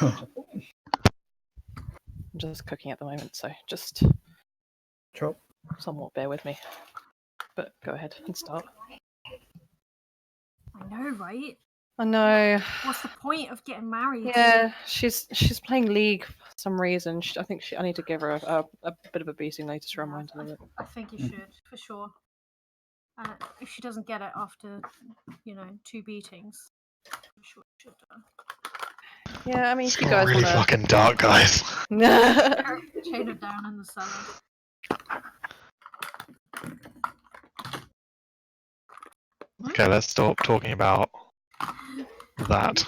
I'm just cooking at the moment, so just somewhat bear with me. But go ahead and start. I know, right? I know. What's the point of getting married? Yeah, she's playing League for some reason. I need to give her a bit of a beating later to remind her of it. I think you should, for sure. If she doesn't get it after, 2 beatings, I'm sure she should. Yeah, I mean, It's if you guys really wanna... fucking dark, guys. Chain her down in the cellar. Okay, let's stop talking about that.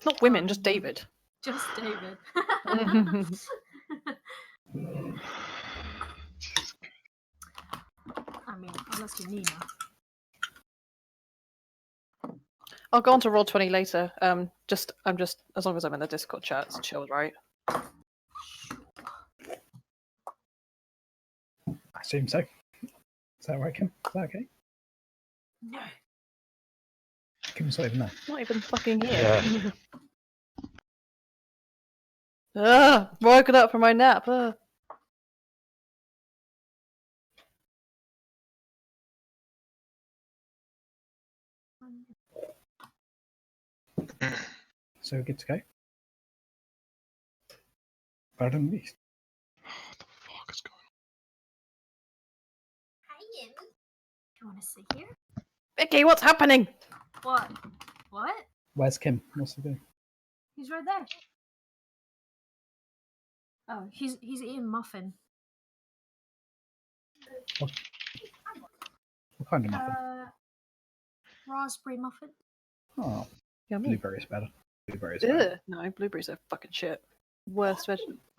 Not women, just David. Just David. I mean, unless you're Nina. I'll go on to Roll20 later. I'm just as long as I'm in the Discord chat, it's chilled, right? I assume so. Is that right, Kim? Is that okay? No. Kim's not even there. Not even fucking here. Yeah. Woken up from my nap. So good to go. Pardon me. What the fuck is going Hi, Yin. Do you want to sit here? Vicky, what's happening? What? What? Where's Kim? What's he doing? He's right there. Oh, he's eating muffin. What kind of muffin? Raspberry muffin. Oh, Yummy. blueberries better. Blueberries better. Ugh, no, blueberries are fucking shit. Worst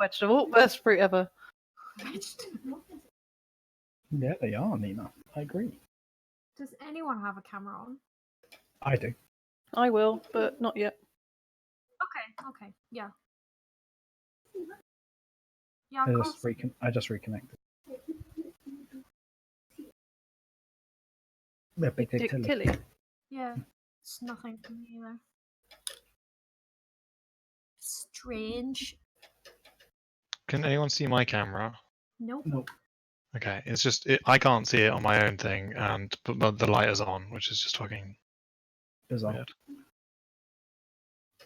vegetable, worst fruit ever. Yeah, they are, Nina. I agree. Does anyone have a camera on? I do. I will, but not yet. Okay, yeah. Yeah, I just reconnected. Yeah, big dick Tili. Tili. Yeah, it's nothing for me either. Strange. Can anyone see my camera? Nope. Nope. Okay, it's just I can't see it on my own thing, but the light is on, which is just fucking Bizarre. weird.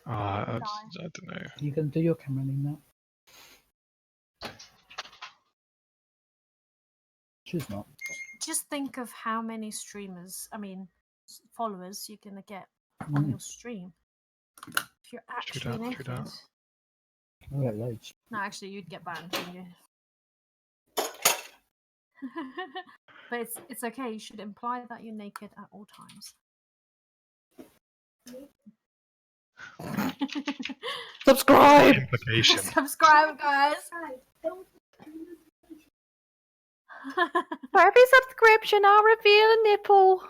I don't know. You can do your camera now. She's not. Just think of how many followers you're gonna get on your stream. If you're actually naked. I'll get loads. No, actually, you'd get banned, wouldn't you? But it's okay. You should imply that you're naked at all times. Subscribe! Implication. Subscribe, guys! For every subscription, I'll reveal a nipple.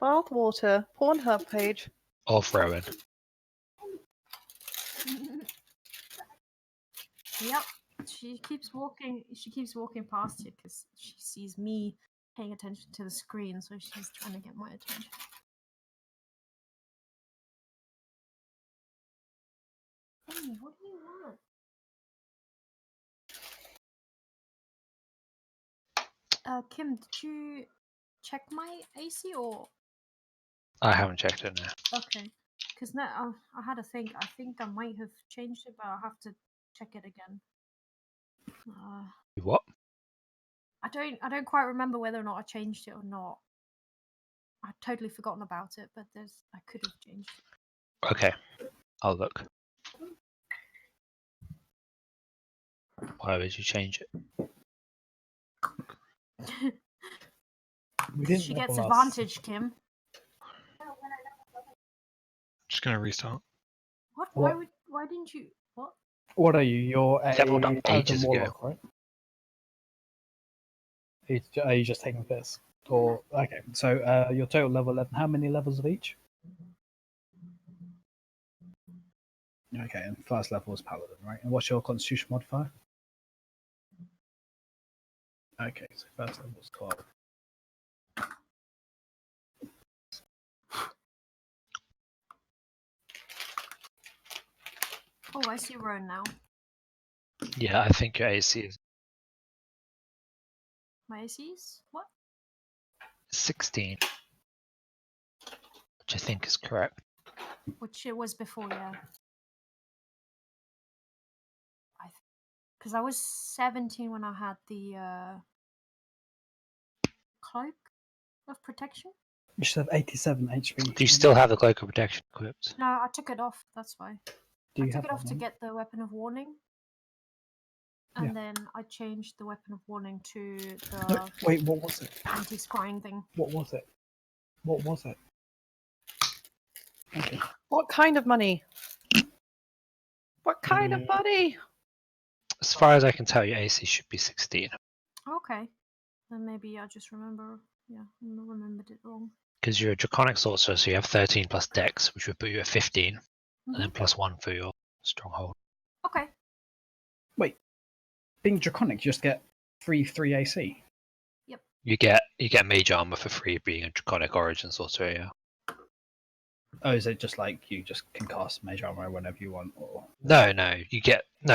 Bathwater, Pornhub page. Off Rowan. Yep. She keeps walking past you because she sees me paying attention to the screen, so she's trying to get my attention. Hey, what do you want? Kim, did you check my AC or? I haven't checked it now. Okay, because now I had a think. I think I might have changed it, but I'll have to check it again. What? I don't quite remember whether or not I changed it or not. I've totally forgotten about it, but I could have changed it. Okay, I'll look. Why would you change it? She gets advantage, Kim. Just gonna restart. What? Why didn't you? What? What are you? You're a Leveled up ages ago. warlock, right? Are you just taking this? Or okay, so your total level 11. How many levels of each? Okay, and first level is Paladin, right? And what's your Constitution modifier? Okay, so first level is 12. Oh, I see Rohan now. Yeah, I think your AC is My AC's what? 16, which I think is correct. Which it was before, yeah. Because I was 17 when I had the cloak of protection. You should have 87 HP. Do you still have the cloak of protection equipped? No, I took it off. That's why. Do I you took have it off that to one? get the weapon of warning, and then I changed the weapon of warning to No, the wait, what was it? anti-scrying thing. What was it? What was it? Okay. What kind of money? What kind of money? As far as I can tell, your AC should be 16. Okay, then maybe I just remember. Yeah, I remembered it wrong. Because you're a Draconic Sorcerer, so you have 13 plus Dex, which would put you at 15, and then plus 1 for your Stronghold. Okay. Wait, being Draconic, you just get 3 AC. You get Mage Armor for free being a Draconic Origin Sorcerer, yeah. Oh, is it just like you just can cast Mage Armor whenever you want? Or No,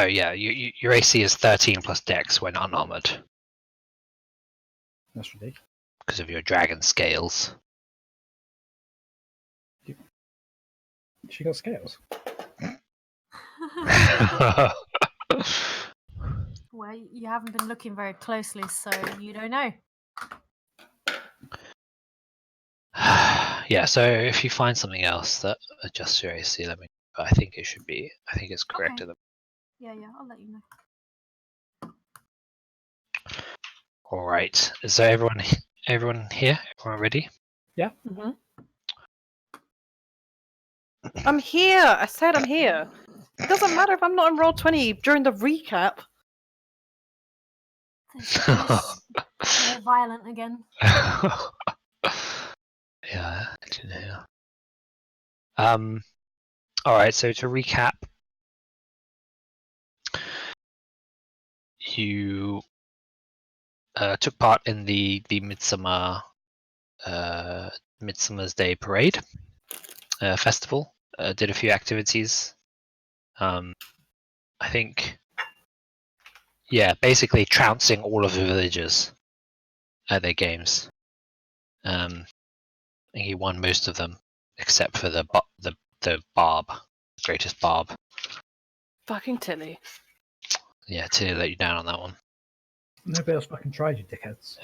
your AC is 13 plus Dex when unarmored, that's ridiculous. because of your Dragon Scales. She got scales. Well, you haven't been looking very closely, so you don't know. Yeah, so if you find something else that adjusts your AC, let me. But I think it's correct. Okay. Yeah, I'll let you know. All right. So everyone here? Everyone ready? Mm-hmm. I'm here. I said I'm here. It doesn't matter if I'm not in roll 20 during the recap. This is more violent again. Yeah, I didn't hear. All right. So to recap, you took part in the Midsummer's Day Parade festival. Did a few activities. I think, yeah, basically trouncing all of the villagers at their games. I think he won most of them, except for the barb, greatest barb. Fucking Tili. Yeah, to let you down on that one. Nobody else fucking tried, you dickheads.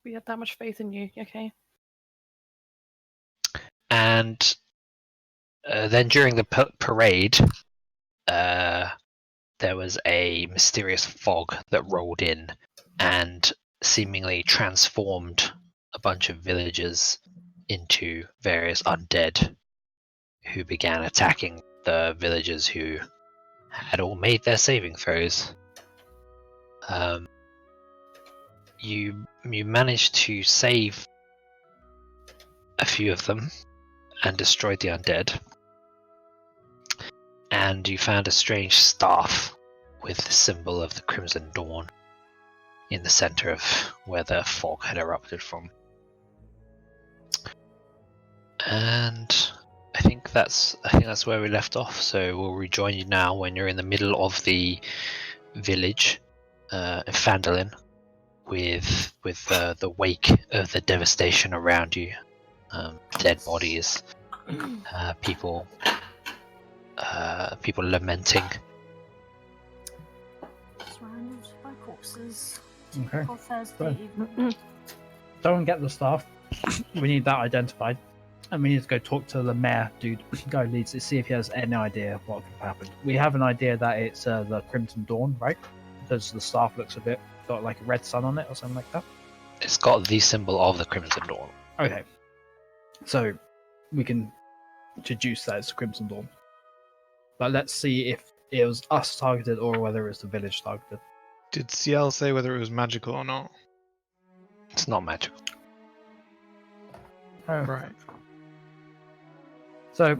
We have that much faith in you, okay? And then during the parade, there was a mysterious fog that rolled in and seemingly transformed a bunch of villagers into various undead who began attacking the villagers who had all made their saving throws. You managed to save a few of them and destroyed the undead. And you found a strange staff with the symbol of the Crimson Dawn in the center of where the fog had erupted from. And I think that's where we left off. So we'll rejoin you now when you're in the middle of the village, Phandalin, with the wake of the devastation around you, dead bodies, people lamenting. Surrounded by corpses. Okay. For Thursday Fine. evening. Don't get the staff. We need that identified. And we need to go talk to the mayor dude, guy who leads it, see if he has any idea what could happen. We have an idea that it's the Crimson Dawn, right? Because the staff looks a bit got like a red sun on it or something like that. It's got the symbol of the Crimson Dawn. Okay. So we can deduce that it's the Crimson Dawn. But let's see if it was us targeted or whether it was the village targeted. Did Ciel say whether it was magical or not? It's not magical. Oh. Right. So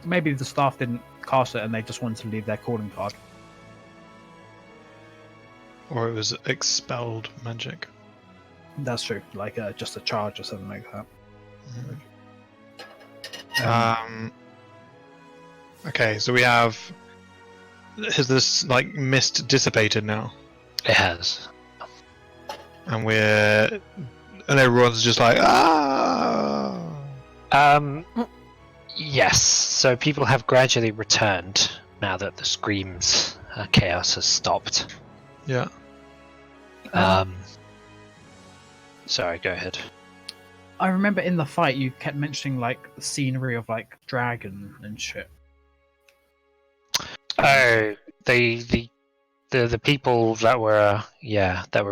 maybe the staff didn't cast it and they just wanted to leave their calling card. Or it was expelled magic. That's true, like just a charge or something like that. Okay, so we have. Has this like mist dissipated now? It has. And everyone's just like Yes. So people have gradually returned now that the screams chaos has stopped. Yeah. Sorry, go ahead. I remember in the fight you kept mentioning like the scenery of like dragon and shit. Oh, the people that were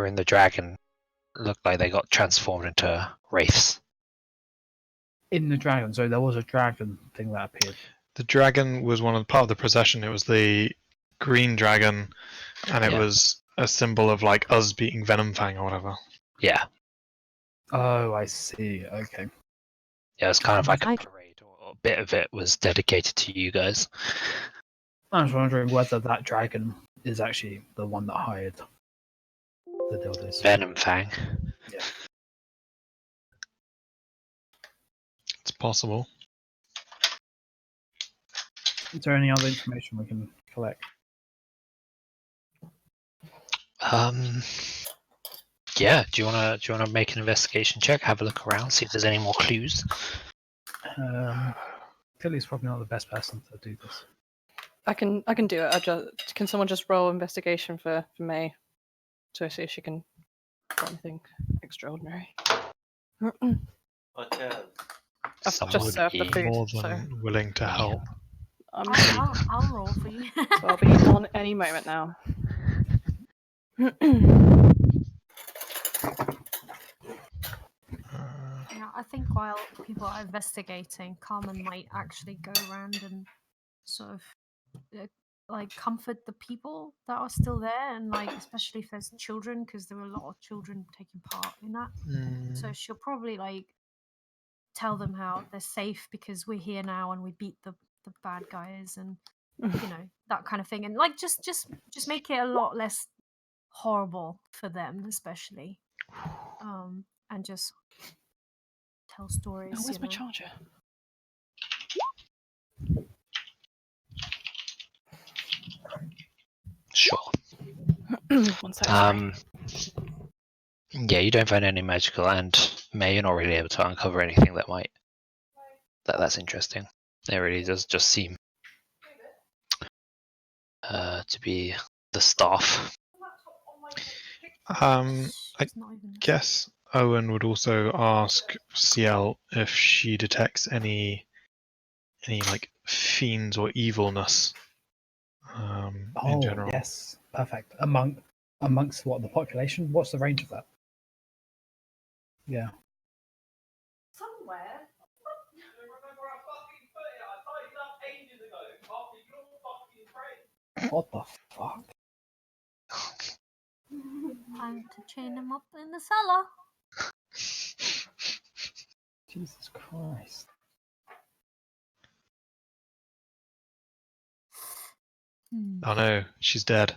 in the dragon looked like they got transformed into wraiths. In the dragon, so there was a dragon thing that appeared. The dragon was part of the procession. It was the green dragon, and it was a symbol of like us beating Venomfang or whatever. Yeah. Oh, I see. Okay. Yeah, it was kind of like a parade, or a bit of it was dedicated to you guys. I was wondering whether that dragon is actually the one that hired the dildos. Venomfang. Yeah. It's possible. Is there any other information we can collect? Yeah. Do you wanna make an investigation check? Have a look around, see if there's any more clues. Tili's probably not the best person to do this. I can do it. Can someone just roll investigation for May to see if she can got anything extraordinary? I can. I've Someone just would served the be food, More so than willing to help. I'll roll for you. So I'll be on any moment now. Yeah, I think while people are investigating, Carmen might actually go around and sort of like comfort the people that are still there, and like especially if there's children, because there were a lot of children taking part in that. So she'll probably like tell them how they're safe because we're here now and we beat the bad guys, and you know, that kind of thing, and like just make it a lot less horrible for them, especially, and just tell stories. Oh, where's you my know. charger? Sure. One sec. Sorry. Yeah, you don't find any magical, and May, you're not really able to uncover anything that might that's interesting. It really does just seem to be the staff. I It's not even- guess Owynn would also ask Ciel if she detects any like fiends or evilness in general. Yes, perfect. Amongst what, the population? What's the range of that? Yeah. Somewhere. What the fuck? Time to chain them up in the cellar. Jesus Christ. Oh no, she's dead.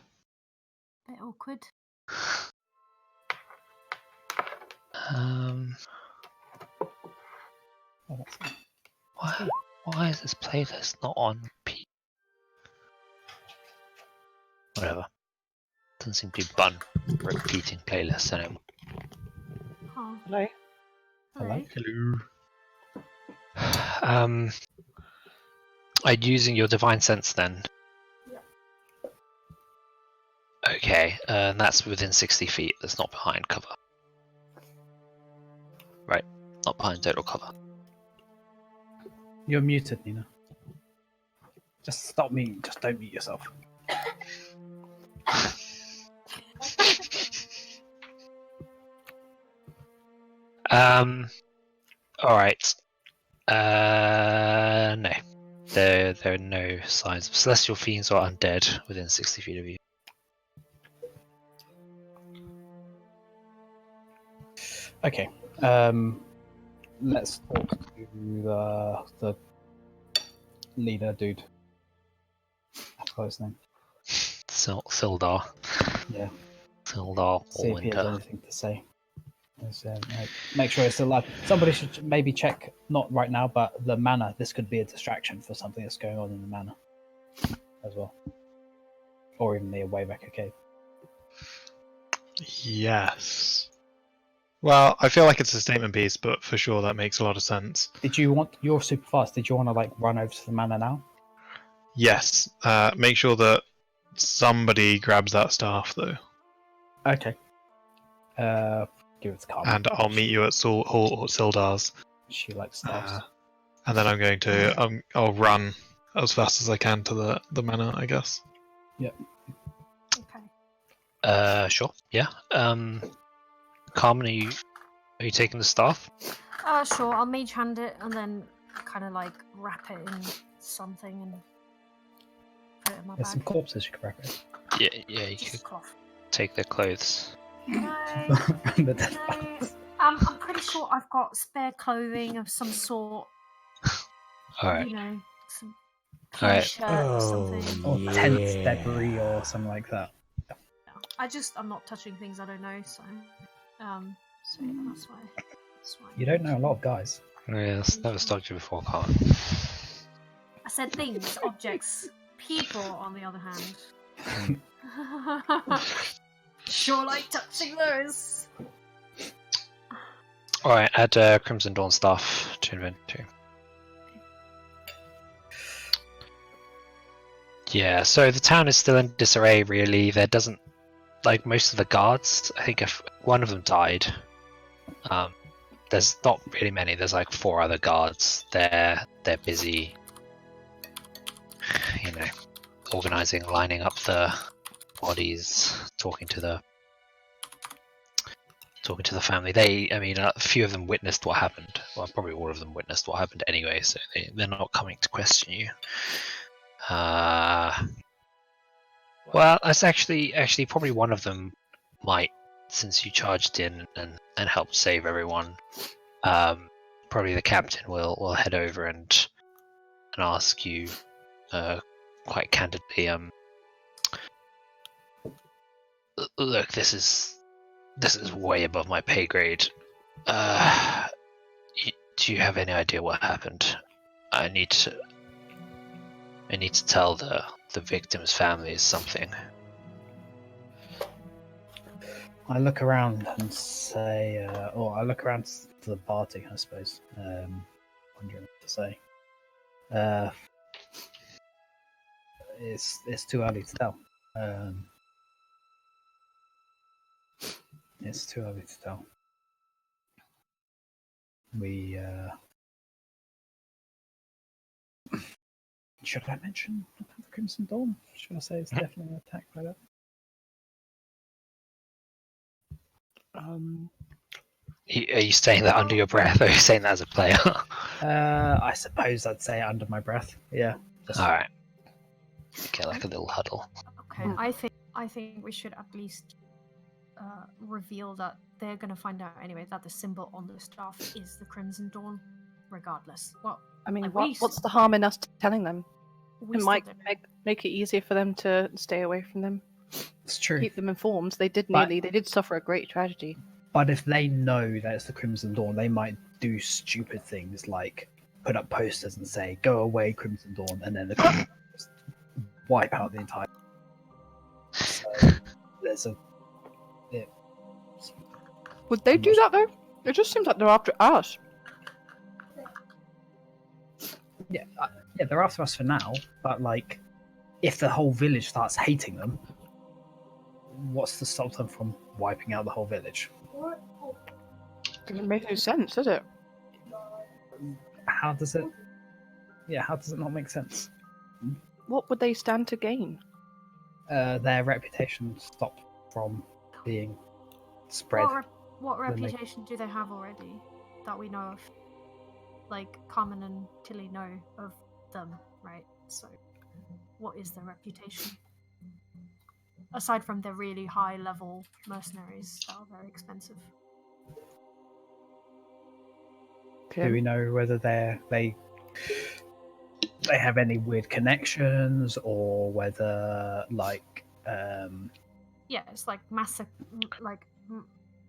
Bit awkward. Oh, that's... Why is this playlist not on repeat? Whatever. Doesn't seem to be button repeating playlists anymore. Oh, Hello. Hello? Hello. Are you using your divine sense then? Yeah. Okay, and that's within 60 feet. That's not behind cover. Right, not behind total cover. You're muted, Nina. Just stop me. Just don't mute yourself. Alright. No. There are no signs of celestial fiends or undead within 60 feet of you. Okay. Let's talk to the leader dude. I forgot his name. Sildar. Yeah. Sildar See if he has Owynn. anything to say. Make sure it's still alive. Somebody should maybe check, not right now, but the manor. This could be a distraction for something that's going on in the manor as well. Or even the Waybacker Cave. Yes. Well, I feel like it's a statement piece, but for sure that makes a lot of sense. You're super fast. Did you want to like run over to the manor now? Yes. Make sure that somebody grabs that staff though, Okay. Give it to Carmen. and I'll meet you at Sildar's. She likes staffs. And then I'm going to I'll run as fast as I can to the manor, I guess. Okay. Sure. Yeah. Carmen, are you taking the staff? Sure. I'll mage hand it and then kind of like wrap it in something and put it in my There's some bag. corpses you could wrap it. Yeah. You Just could cloth. take their clothes. No. The dead No. bodies. I'm pretty sure I've got spare clothing of some sort. All right. You know, some All right. t-shirt or something. Or tents, debris, or something like that. I'm not touching things I don't know, so yeah, that's why. You don't know a lot of guys. Yes, never stopped you before, Carmen. I said things, objects, people. On the other hand, sure like touching those. All right. Add Crimson Dawn staff to inventory. Yeah. So the town is still in disarray. Really, there doesn't like most of the guards. I think if one of them died. There's not really many. There's like 4 other guards. They're busy, organizing, lining up the bodies, talking to the family. A few of them witnessed what happened. Well, probably all of them witnessed what happened anyway. So they're not coming to question you. Well, that's actually probably one of them might, since you charged in and helped save everyone. Probably the captain will head over and ask you quite candidly. Look, this is way above my pay grade. Do you have any idea what happened? I need to tell the victims' families something. I look around and say, I look around to the party, I suppose, wondering what to say. It's too early to tell. It's too early to tell. We should I mention about the Crimson Dawn? Should I say it's definitely an attack by that? Are you saying that under your breath, or are you saying that as a player? I suppose I'd say it under my breath. Yeah. Just... All right. Okay, like a little huddle. Okay, I think we should at least reveal that they're going to find out anyway that the symbol on the staff is the Crimson Dawn, regardless. Well, I mean, like what's the harm in us telling them? we It still might don't know. make it easier for them to stay away from them. It's true. Keep them informed. They did But- they did suffer a great tragedy. But if they know that it's the Crimson Dawn, they might do stupid things like put up posters and say, "Go away, Crimson Dawn," and then the Crimson Dawn just wipe out the entire. So there's a. Would they do that though? It just seems like they're after us. Yeah, they're after us for now. But like, if the whole village starts hating them, what's to stop them from wiping out the whole village? Doesn't make no sense, does it? How does it? Yeah, how does it not make sense? What would they stand to gain? Their reputation stopped from being spread. What Then they- reputation do they have already that we know of? Like Carmen and Tili know of them, right? So, what is their reputation? Aside from the really high-level mercenaries that are very expensive. Do we know whether they they have any weird connections, or whether like Yeah, it's like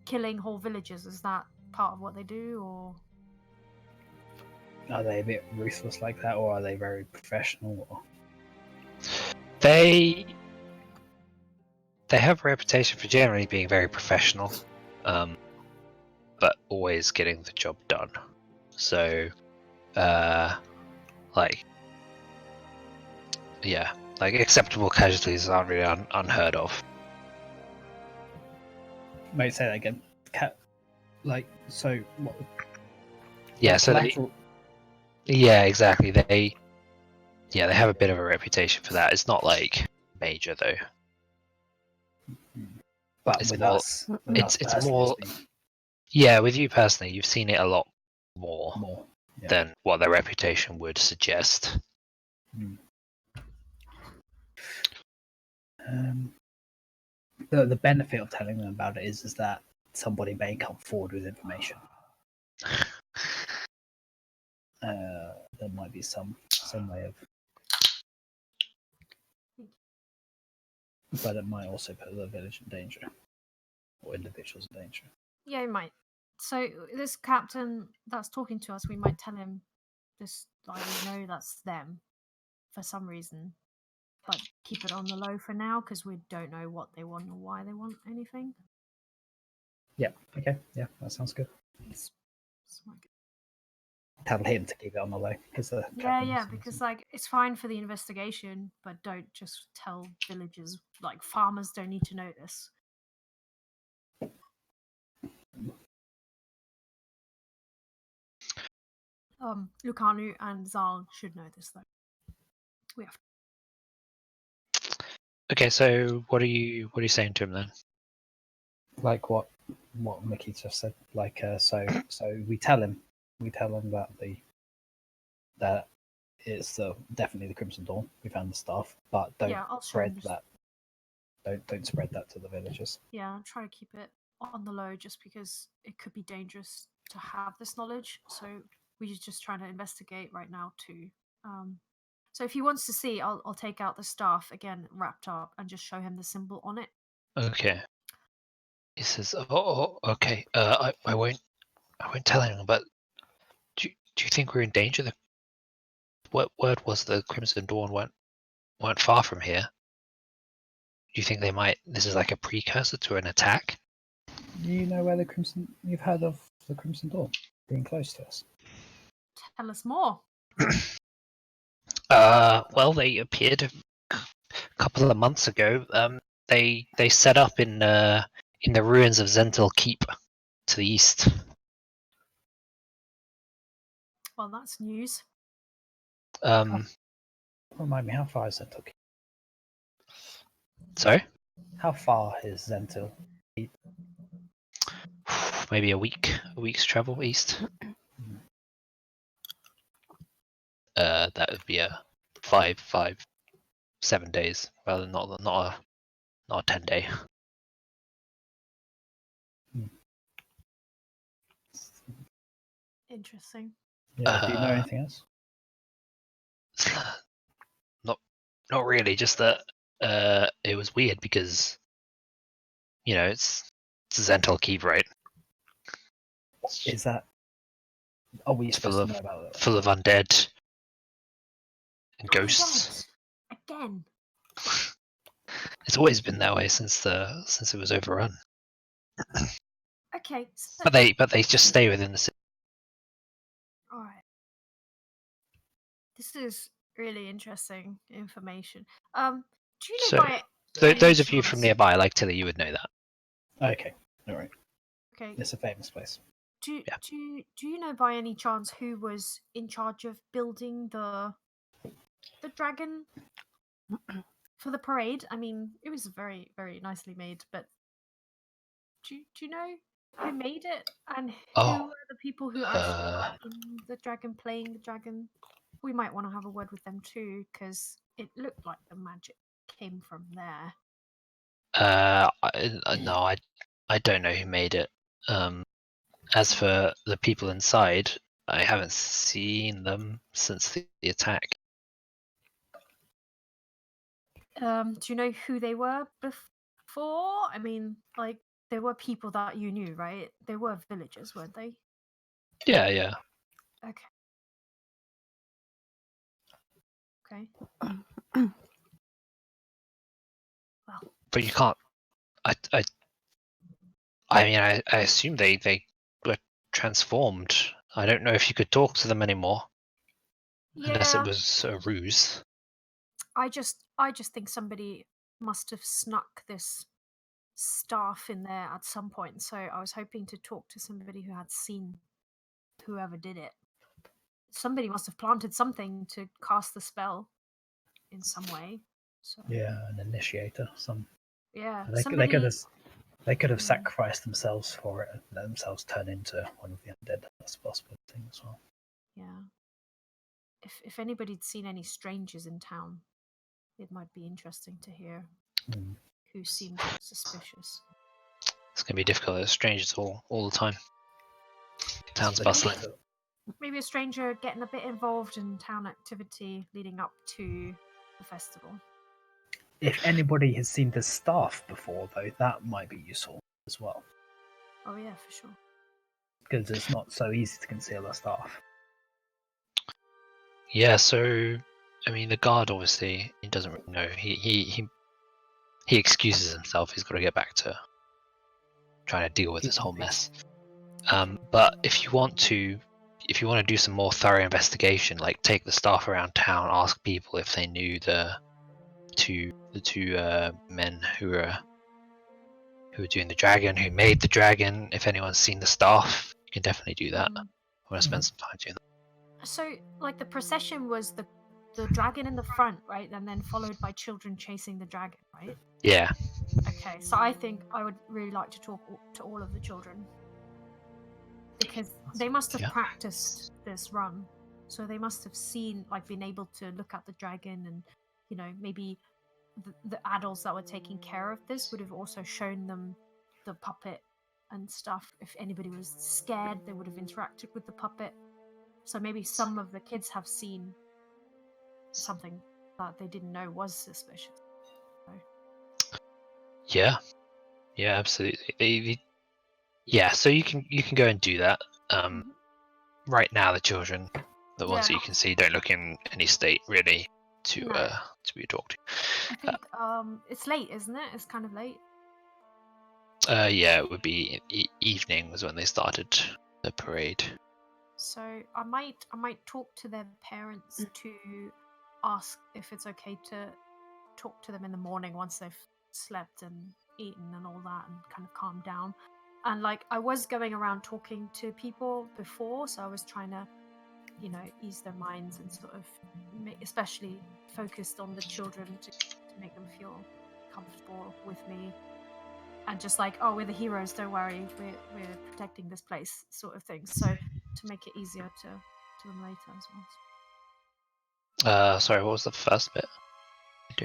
killing whole villages. Is that part of what they do, or? are they a bit ruthless like that, or are they very professional? Or... They have a reputation for generally being very professional, but always getting the job done. So, like acceptable casualties aren't really unheard of. Might say that again. So what? Yeah, like so collateral... yeah, exactly. They have a bit of a reputation for that. It's not like major though. But It's with more- us, it's more. Yeah, with you personally, you've seen it a lot more Yeah. than what their reputation would suggest. The benefit of telling them about it is that somebody may come forward with information. There might be some way of, but it might also put the village in danger or individuals in danger. Yeah, you might. So this captain that's talking to us, we might tell him this. Like, we know that's them for some reason, but keep it on the low for now because we don't know what they want or why they want anything. Yeah. Okay. Yeah, that sounds good. It's like, Tell him to keep it on the low. yeah, because like it's fine for the investigation, but don't just tell villagers. Like farmers don't need to know this. Lucanu and Zal should know this though. We have. Okay, so what are you saying to him then? Like what Mickey just said. Like so we tell him that it's definitely the Crimson Dawn. We found the staff, but don't spread that. Don't spread that to the villagers. Yeah, I'm trying to keep it on the low just because it could be dangerous to have this knowledge. So we're just trying to investigate right now too. So if he wants to see, I'll take out the staff again, wrapped up, and just show him the symbol on it. Okay. He says, "Oh, okay. I won't tell anyone. But do you think we're in danger? What word was the Crimson Dawn weren't far from here? Do you think they might? This is like a precursor to an attack? Do you know where you've heard of the Crimson Dawn being close to us? Tell us more. Well, they appeared a couple of months ago. They set up in the ruins of Zentil Keep to the east. Well, that's news. Remind me, how far is Zentil? Sorry? How far is Zentil? Maybe a week's travel east. That would be a 7 days, rather than not a 10-day. Interesting. Yeah. Do you know anything else? Not really. Just that it was weird because it's Zentil Keep, right? Is that? Are we It's supposed to know about that? full of undead and ghosts. Again. It's always been that way since it was overrun. Okay. So, But they just stay within the city. all right. This is really interesting information. Do you know Those of you from nearby, like Tili, you would know that. Okay. All right. Okay. It's a famous place. Do you know by any chance who was in charge of building the dragon for the parade? I mean, it was very, very nicely made, but do you know who made it and who are the people who actually are in the dragon playing the dragon? We might want to have a word with them too, because it looked like the magic came from there. No, I don't know who made it. As for the people inside, I haven't seen them since the attack. Do you know who they were before? I mean, like, they were people that you knew, right? They were villagers, weren't they? Yeah. Okay. Okay. Well, But you can't. I mean, I assume they were transformed. I don't know if you could talk to them anymore, unless it yeah. was a ruse. I just think somebody must have snuck this staff in there at some point. So I was hoping to talk to somebody who had seen whoever did it. Somebody must have planted something to cast the spell in some way. So Yeah, an initiator. yeah, They somebody. could have Yeah. sacrificed themselves for it and let themselves turn into one of the undead. That's a possible thing as well. Yeah. If anybody'd seen any strangers in town, it might be interesting to hear Mm. who seemed suspicious. It's gonna be difficult. There's strangers all the time. Town's They- bustling. Maybe a stranger getting a bit involved in town activity leading up to the festival. If anybody has seen the staff before, though, that might be useful as well, Oh yeah, for sure. because it's not so easy to conceal a staff. Yeah. So, I mean, the guard obviously he doesn't really know. He excuses himself. He's got to get back to trying to deal with this whole mess. But if you want to do some more thorough investigation, like take the staff around town, ask people if they knew the two men who were doing the dragon, who made the dragon. If anyone's seen the staff, you can definitely do that. I want to spend some time doing that. So, like, the procession was the dragon in the front, right, and then followed by children chasing the dragon, right? Yeah. Okay, so I think I would really like to talk to all of the children because they must have Yeah. practiced this run, so they must have seen, like, been able to look at the dragon, and maybe the adults that were taking care of this would have also shown them the puppet and stuff. If anybody was scared, they would have interacted with the puppet. So maybe some of the kids have seen something that they didn't know was suspicious. Yeah, absolutely. Yeah, so you can go and do that. Right now, the children, the ones that you can see, don't look in any state really to be talked to. I think it's late, isn't it? It's kind of late. Yeah, it would be evening was when they started the parade. So I might talk to their parents to ask if it's okay to talk to them in the morning once they've slept and eaten and all that and kind of calmed down. And like I was going around talking to people before, so I was trying to, ease their minds and sort of especially focused on the children to make them feel comfortable with me. And just like, oh, we're the heroes, don't worry, we're protecting this place, sort of thing. So to make it easier to them later as well. Sorry, what was the first bit?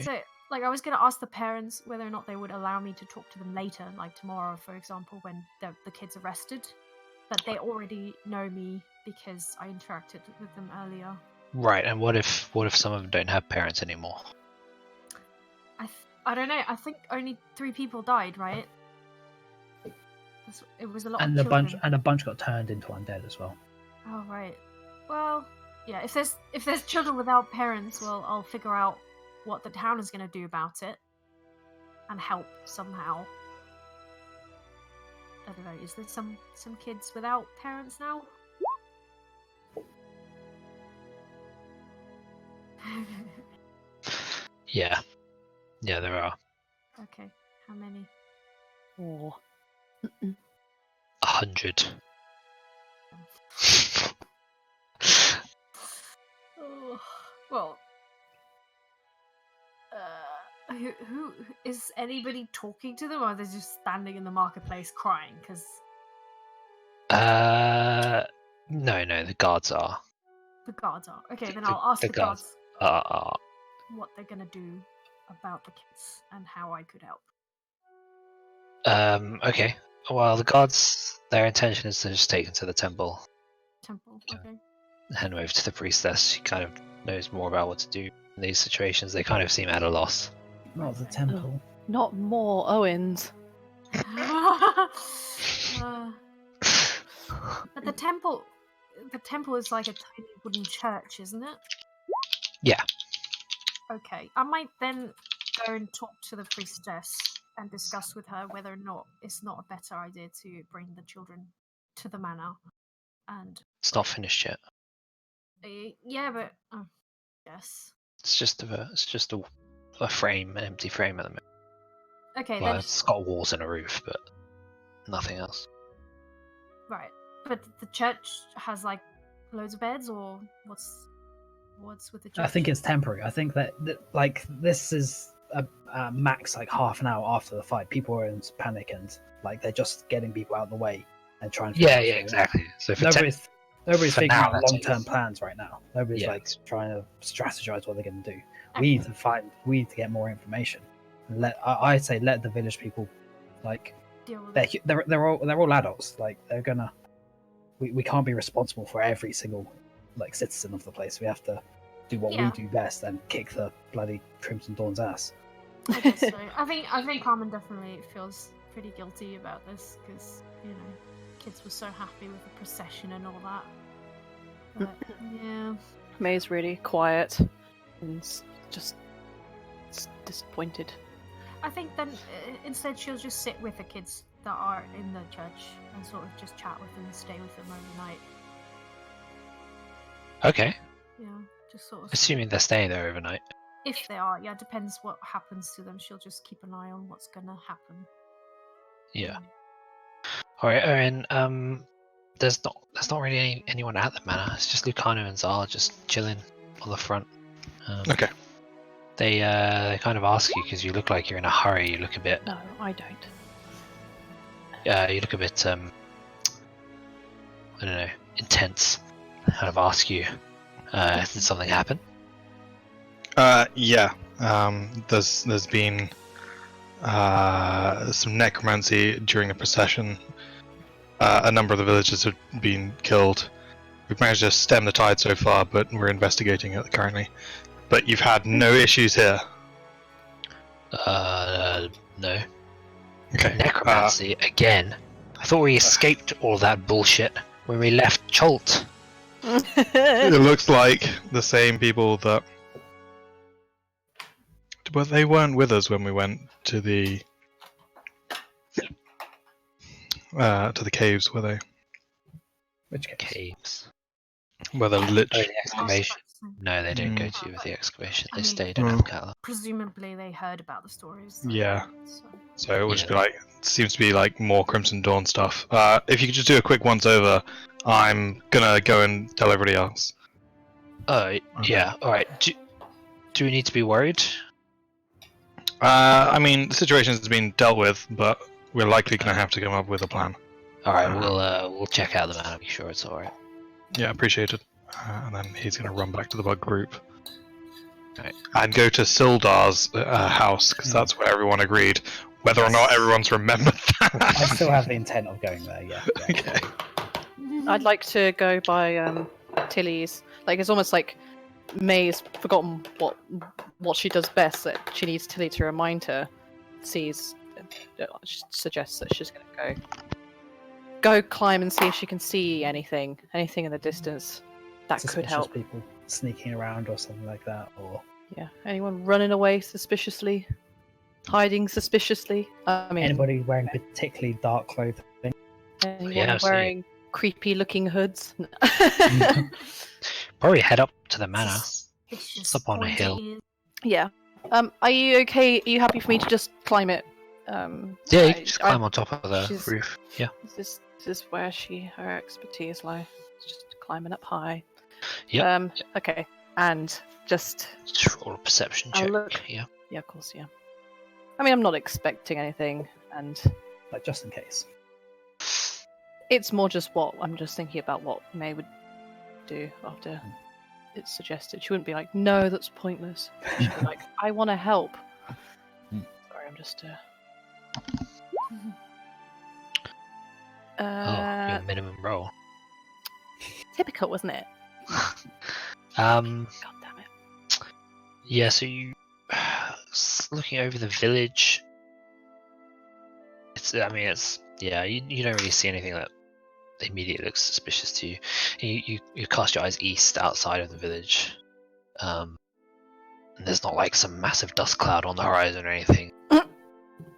So, like, I was going to ask the parents whether or not they would allow me to talk to them later, like tomorrow, for example, when the kids arrested. But they already know me because I interacted with them earlier. Right, and what if some of them don't have parents anymore? I don't know. I think only 3 people died, right? It was a lot And of children. a bunch got turned into undead as well. Oh right. Well, yeah. If there's children without parents, well, I'll figure out what the town is going to do about it and help somehow. I don't know. Is there some kids without parents now? Yeah, there are. Okay. How many? 4. 100. Oh, well. Who is anybody talking to them, or are they just standing in the marketplace crying? Because No, the guards are. the guards are. Okay, then I'll ask the guards what they're gonna do about the kids and how I could help. Okay. Well, the guards, their intention is to just take them to the temple, Okay. hand them over to the priestess. She kind of knows more about what to do in these situations. They kind of seem at a loss. Not the temple. Not more Owynns. But the temple is like a tiny wooden church, isn't it? Yeah. Okay, I might then go and talk to the priestess and discuss with her whether or not it's not a better idea to bring the children to the manor. And It's not finished yet. yeah, but yes. It's just a frame, an empty frame at the moment. Okay, Well, then it's got walls and a roof, but nothing else. right. But the church has like loads of beds, or what's with the church? I think it's temporary. I think that like this is a max like half an hour after the fight. People are in panic and like they're just getting people out of the way and trying to. Yeah, exactly. So for nobody's for figuring now, out that's long-term it. plans right now. Nobody's Yeah. like trying to strategize what they're going to do. Okay. We need to get more information. And I say let the village people like Deal with it. they're all adults. Like they're gonna. We can't be responsible for every single like citizen of the place. We have to do what Yeah. we do best and kick the bloody Crimson Dawn's ass. I guess so. I think Carmen definitely feels pretty guilty about this because kids were so happy with the procession and all that. But yeah, May's really quiet and just disappointed. I think then instead she'll just sit with the kids that are in the church and sort of just chat with them and stay with them overnight. Okay. Yeah, just sort of. Assuming they're staying there overnight. If they are, yeah, depends what happens to them. She'll just keep an eye on what's gonna happen. Yeah. All right, Owynn. There's not really anyone at the manor. It's just Lucano and Zara just chilling on the front. Okay. They kind of ask you because you look like you're in a hurry. You look a bit. No, I don't. You look a bit. I don't know, intense. They kind of ask you. Did something happen? Yeah. There's been some necromancy during the procession. A number of the villagers have been killed. We've managed to stem the tide so far, but we're investigating it currently. But you've had no issues here. No. Okay. Necromancy again. I thought we escaped all that bullshit when we left Cholt. It looks like the same people that. Well, they weren't with us when we went to the caves, were they? Which case? Caves. Were the lich? Oh, the excavation. No, they didn't go to with the excavation. They stayed in Amkala. Presumably, they heard about the stories. Yeah. So. So it would just be like seems to be like more Crimson Dawn stuff. If you could just do a quick once over, I'm gonna go and tell everybody else. Oh yeah. All right. Do we need to be worried? I mean, the situation has been dealt with, but we're likely gonna have to come up with a plan. All right. We'll check out the manor. Be sure it's all right. Yeah, appreciated. And then he's gonna run back to the bug group. Right. And go to Sildar's house because that's where everyone agreed. Whether or not everyone's remembered that. I still have the intent of going there. Yeah. Okay. I'd like to go by Tili's. Like it's almost like May's forgotten what she does best. That she needs Tili to remind her. Suggests that she's gonna go climb and see if she can see anything in the distance that could Suspicious help. people sneaking around or something like that, or Yeah, anyone running away suspiciously, hiding suspiciously. I mean, anybody wearing particularly dark clothing. anyone Yeah, so wearing creepy-looking hoods. Probably head up to the manor. It's It's up on a hill. Yeah. Are you okay? Are you happy for me to just climb it? Yeah, you I- can just climb on top of the she's- roof. Yeah. Is this where her expertise lies? Just climbing up high. Yep. Okay. And just Just roll a perception I'll check. look. Yeah. yeah, of course, yeah. I mean, I'm not expecting anything, and Like just in case. it's more just what I'm just thinking about what May would do after it's suggested. She wouldn't be like, "No, that's pointless." She'd be like, "I want to help." Sorry, I'm just. Your minimum roll. Typical, wasn't it? Um. God damn it. Yeah. So you. looking over the village. You don't really see anything that immediately looks suspicious to you. You cast your eyes east outside of the village. And there's not like some massive dust cloud on the horizon or anything. It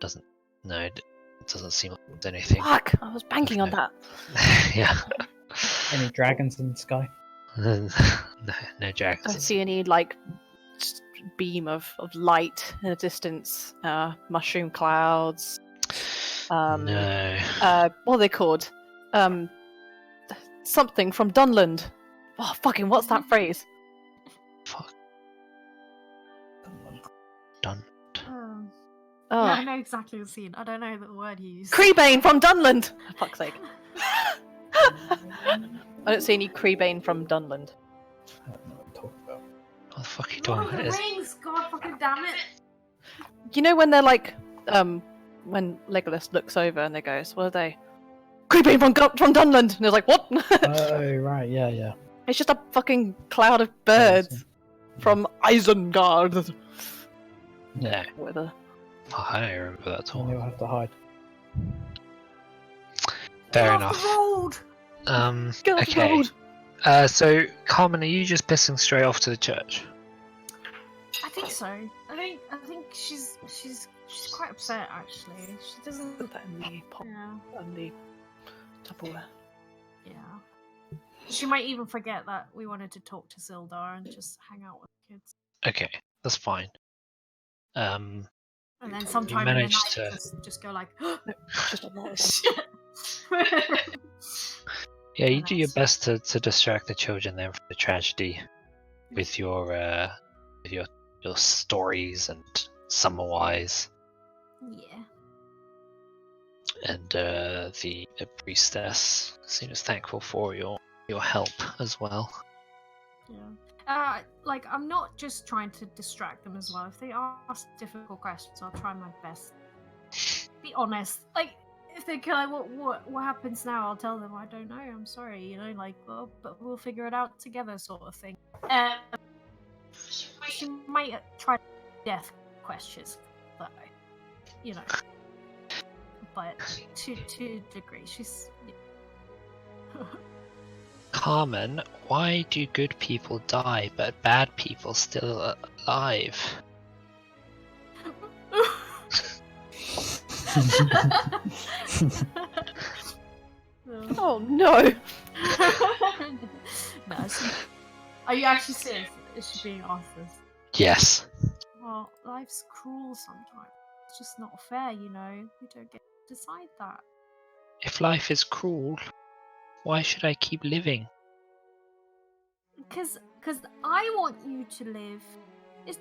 doesn't seem like there's anything. Fuck! I was banking on that. Yeah. Any dragons in the sky? no dragons. I don't see any like beam of light in the distance. Mushroom clouds. No. What are they called? Something from Dunland. Oh, fucking! What's that phrase? Fuck. Done. Yeah, Oh, I know exactly the scene. I don't know the word you used. Creebane from Dunland. For fuck's sake. I don't see any Creebane from Dunland. I don't know what I'm talking about. What the fuck are you Lord talking of the about? Rings, God fucking damn it! You know when they're like, when Legolas looks over and they goes, "What are they?" Creebane from Dunland. And they're like, "What?" Oh, right, yeah. It's just a fucking cloud of birds from Isengard. No. Whether I don't remember that at And you'll all. have to hide. Fair Get off enough. the road! Get off the Okay. road. So Carmen, are you just pissing straight off to the church? I think so. I think she's quite upset actually. She doesn't. Put that in the pot Yeah. and the Tupperware. Yeah. She might even forget that we wanted to talk to Sildar and just hang out with the kids. Okay, that's fine. And then sometime in the managed night, to- just go like, Just a lot of shit. Yeah, you Oh, do your that's- best to distract the children then from the tragedy with your stories and summer wise, Yeah. and the priestess seems thankful for your help as well. Yeah. Like I'm not just trying to distract them as well. If they ask difficult questions, I'll try my best. Be honest. Like if they go like, what happens now? I'll tell them I don't know. I'm sorry. You know, like but we'll figure it out together, sort of thing. She might try death questions, but you know. But to degree, she's. Carmen, why do good people die but bad people still alive? Oh no! No, are you actually serious? Is she being asked this? Yes. Well, life's cruel sometimes. It's just not fair, you know. We don't get to decide that. If life is cruel, why should I keep living? Because I want you to live.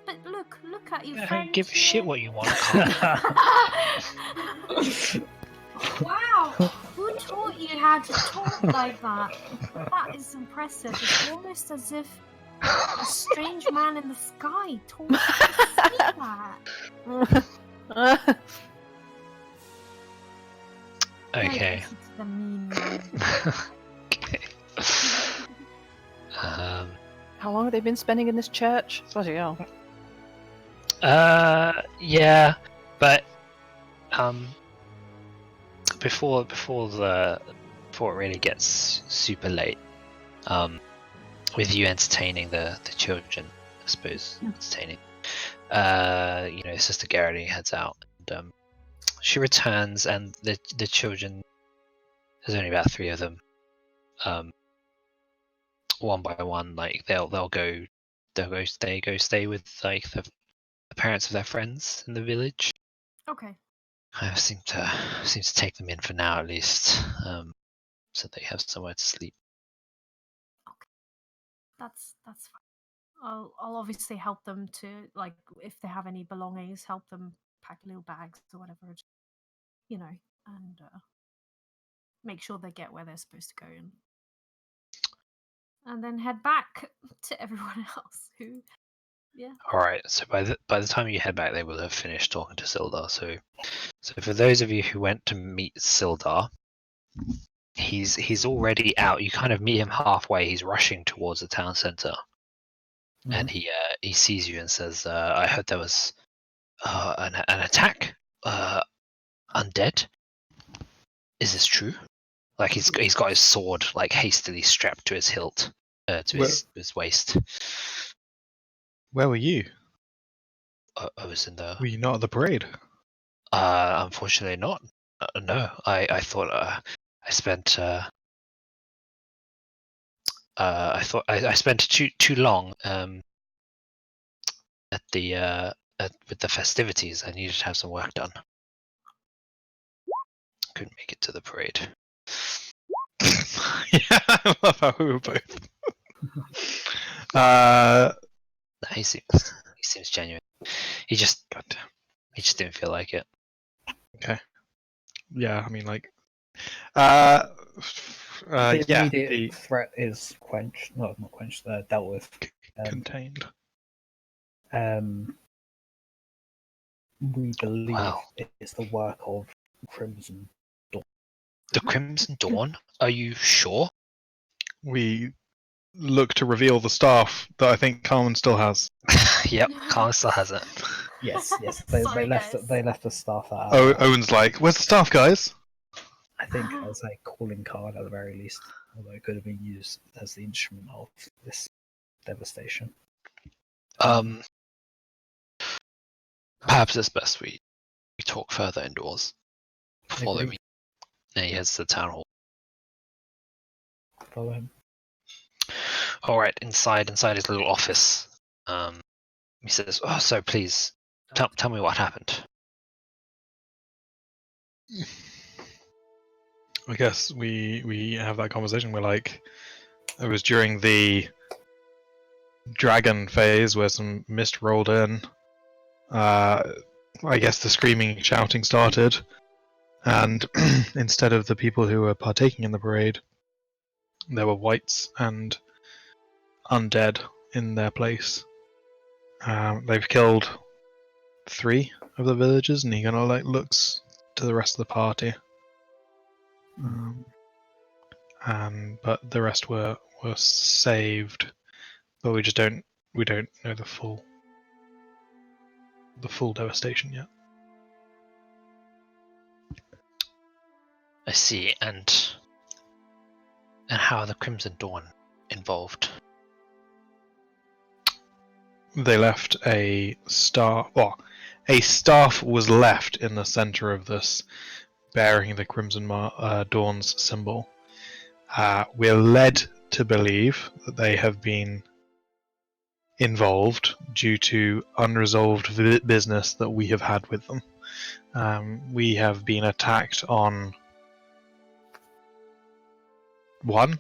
But look at your I friend. don't give a shit here. what you want, Carmen. Wow! Who taught you how to talk like that? That is impressive. It's almost as if a strange man in the sky taught you to say that. Okay. Don't listen to the mean man. Okay. How long have they been spending in this church? Bloody hell. Yeah, but before it really gets super late, with you entertaining the children, I suppose entertaining, Sister Garrity heads out, and she returns, and the children, there's only about 3 of them, one by one, like they'll go stay with like the parents of their friends in the village. Okay. I seem to take them in for now at least, so they have somewhere to sleep. That's fine. I'll obviously help them to, like, if they have any belongings, help them pack little bags or whatever, you know, and make sure they get where they're supposed to go, and then head back to everyone else who, yeah. All right. So by the time you head back, they will have finished talking to Sildar. So for those of you who went to meet Sildar, he's already out. You kind of meet him halfway. He's rushing towards the town center, and he sees you and says, "I heard there was an attack? Undead? Is this true? Like he's got his sword like hastily strapped to his hilt, to his waist. Where were you? I was in the. Were you not at the parade? Unfortunately not. No, I thought I spent. I thought I spent too long at the with the festivities. I needed to have some work done. Couldn't make it to the parade. Yeah, I love how we were both. He seems genuine. He just didn't feel like it. Okay. Yeah, I mean, like, The yeah, immediate threat is quenched. No, not quenched. Dealt with. contained. We believe Wow. it's the work of Crimson. The Crimson Dawn? Are you sure? We look to reveal the staff that I think Carmen still has. Yep, Carl still has it. Yes. Sorry, guys. They left the staff at. Owyn's like, "Where's the staff, guys?" I think as a calling card at the very least, although it could have been used as the instrument of this devastation. Perhaps it's best we talk further indoors. Follow Agreed. me. And he heads to the town hall. Follow him. Alright, inside his little office. He says, "Oh, so please, tell me what happened." I guess we have that conversation. We're like, it was during the dragon phase where some mist rolled in. I guess the screaming and shouting started, and instead of the people who were partaking in the parade, there were wights and undead in their place. They've killed 3 of the villagers, and he kind of like looks to the rest of the party. But the rest were saved, but we don't know the full devastation yet. I see, and how are the Crimson Dawn involved? They left a star. Well, a staff was left in the center of this, bearing the Crimson Dawn's symbol. We're led to believe that they have been involved due to unresolved business that we have had with them. We have been attacked on one.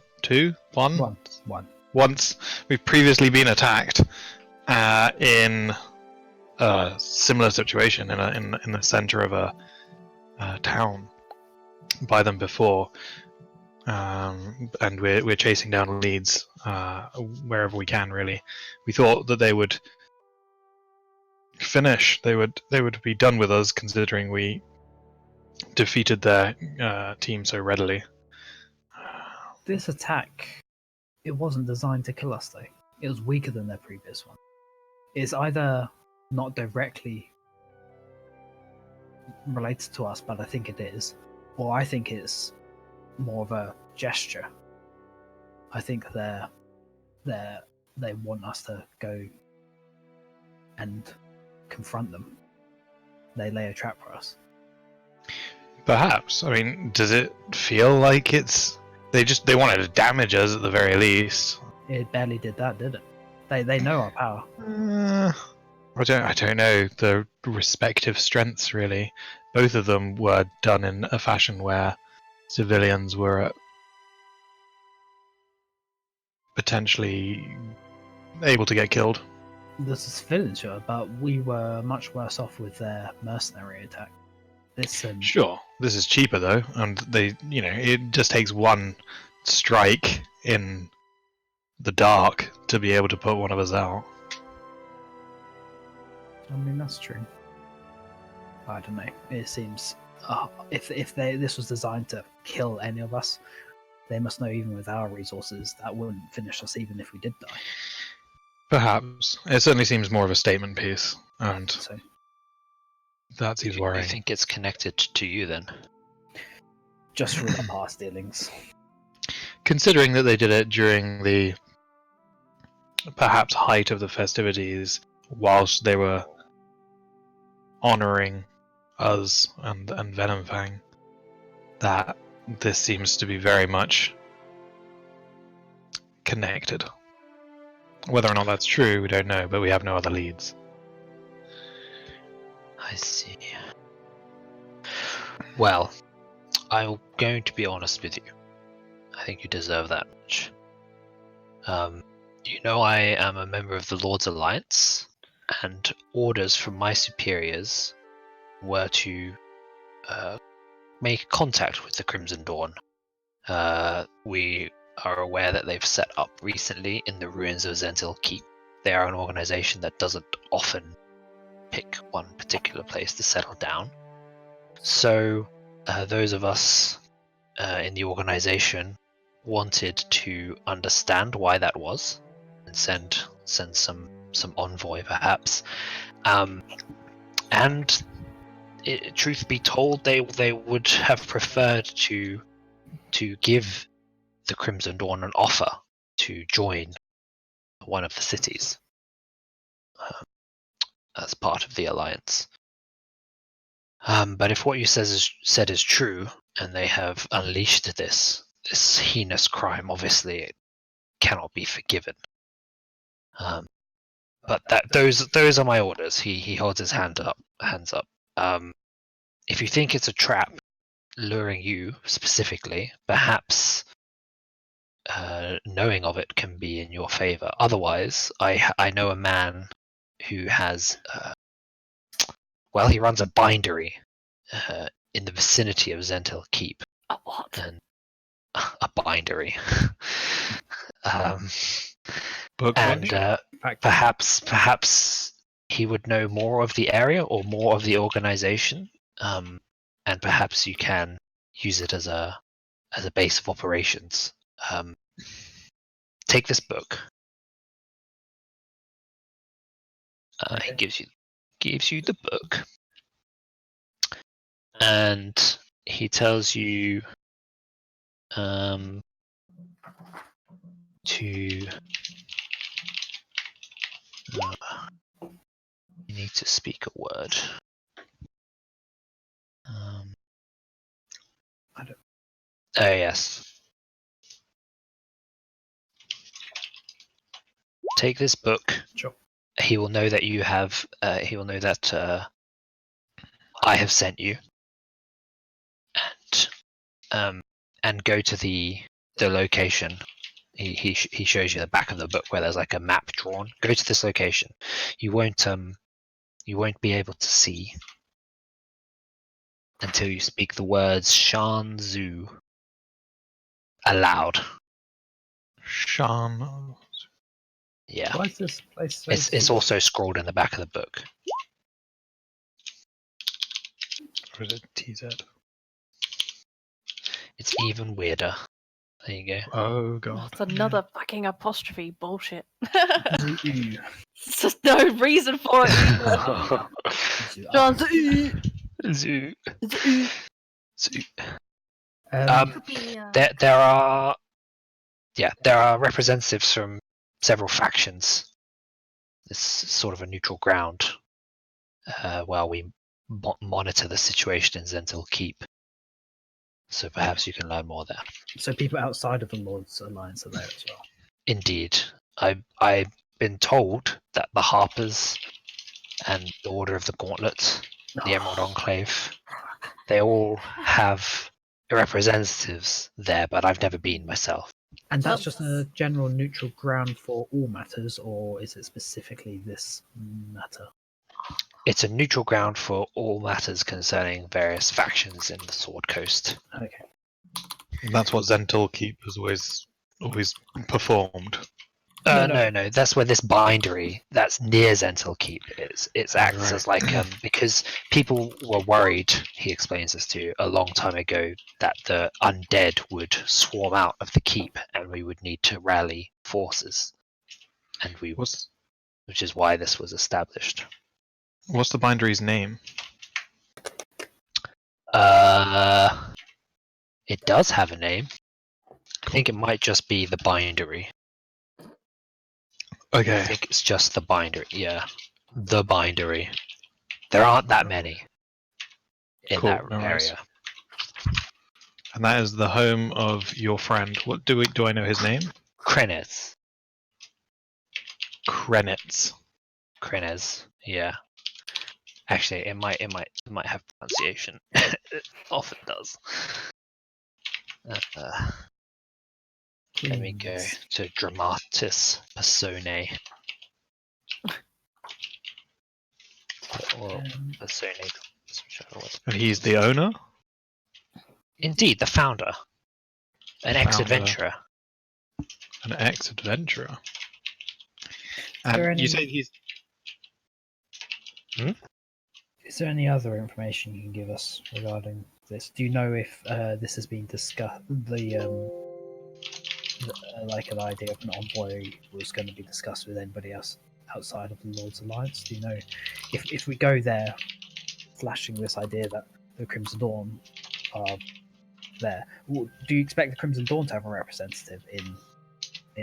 Once. We've previously been attacked in a similar situation in the center of a town by them before, and we're chasing down leads wherever we can. Really, we thought that they would finish. They would be done with us, considering we defeated their team so readily. This attack, it wasn't designed to kill us though. It was weaker than their previous one. It's either not directly related to us, but I think it is, or I think it's more of a gesture. I think they want us to go and confront them. They lay a trap for us. Perhaps. I mean, does it feel like it's they wanted to damage us at the very least? It barely did that, did it? They know our power. I don't know the respective strengths really. Both of them were done in a fashion where civilians were potentially able to get killed. The civilians were, but we were much worse off with their mercenary attack. Sure, this is cheaper though, and it just takes one strike in the dark to be able to put one of us out. I mean, that's true. I don't know. It seems if this was designed to kill any of us, they must know even with our resources that wouldn't finish us even if we did die. Perhaps. It certainly seems more of a statement piece, and So That seems You worrying. think it's connected to you then? Just through the past dealings. Considering that they did it during the perhaps height of the festivities, whilst they were honouring us and Venomfang, that this seems to be very much connected. Whether or not that's true, we don't know, but we have no other leads. I see. Well, I'm going to be honest with you. I think you deserve that much. You know I am a member of the Lord's Alliance, and orders from my superiors were to make contact with the Crimson Dawn. We are aware that they've set up recently in the ruins of Zentil Keep. They are an organization that doesn't often pick one particular place to settle down. So those of us in the organization wanted to understand why that was and send some envoy perhaps. And truth be told, they would have preferred to give the Crimson Dawn an offer to join one of the cities as part of the alliance. But if what you said is true, and they have unleashed this heinous crime, obviously it cannot be forgiven. But those are my orders. He holds his hands up. If you think it's a trap luring you specifically, perhaps knowing of it can be in your favor. Otherwise, I know a man who has he runs a bindery in the vicinity of Zentil Keep. A what? And a bindery. Book And perhaps he would know more of the area or more of the organization, and perhaps you can use it as a base of operations. Take this book. He gives you the book, and he tells you to you need to speak a word. Oh yes. Take this book. Sure. He will know that you have. He will know that I have sent you, and go to the location. He shows you the back of the book where there's like a map drawn. Go to this location. You won't be able to see until you speak the words Shanzu aloud. Shan. Yeah. Why is this place so It's also scrawled in the back of the book. Or is it TZ? It's even weirder. There you go. Oh god. That's another fucking apostrophe bullshit. Zoo. There's just no reason for it. John, Zoo. Zoo. Zoo. Could be, There are representatives from several factions. It's sort of a neutral ground while we monitor the situation in Zentil Keep. So perhaps you can learn more there. So people outside of the Lord's Alliance are there as well. Indeed, I've been told that the Harpers and the Order of the Gauntlet, the Emerald Enclave, they all have representatives there, but I've never been myself. And that's just a general neutral ground for all matters, or is it specifically this matter? It's a neutral ground for all matters concerning various factions in the Sword Coast. Okay. That's what Zentil Keep has always performed. No. That's where this bindery that's near Zentil Keep is. It acts as like because people were worried. He explains this to you a long time ago that the undead would swarm out of the keep, and we would need to rally forces, and which is why this was established. What's the bindery's name? It does have a name. I think it might just be the bindery. I Okay. think it's just the bindery. Yeah, the bindery. There aren't that many in Cool, that no worries. area. And that is the home of your friend. What do I know his name? Krenez. Krenitz. Krenez. Yeah. Actually, it might have pronunciation. It often does. Let me go to dramatis personae. Or personae. And he's the owner? Indeed, the founder. An Founder. ex-adventurer. An ex-adventurer. there And you any- say he's... Is there any other information you can give us regarding this? Do you know if this has been discussed? Like an idea of an envoy was going to be discussed with anybody else outside of the Lord's Alliance? Do you know if we go there, flashing this idea that the Crimson Dawn are there? Do you expect the Crimson Dawn to have a representative in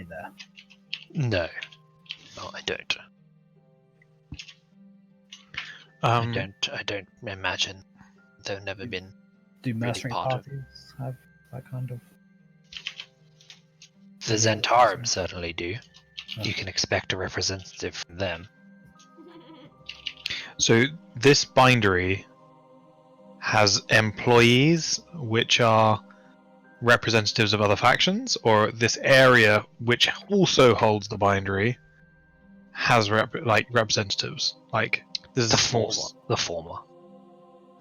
there? No, I don't. I don't imagine. They've never been. Do mercenary part of- parties have that kind of? The Zentarum certainly do. Oh. You can expect a representative from them. So this bindery has employees which are representatives of other factions, or this area which also holds the bindery has representatives. Like this is The a small. former.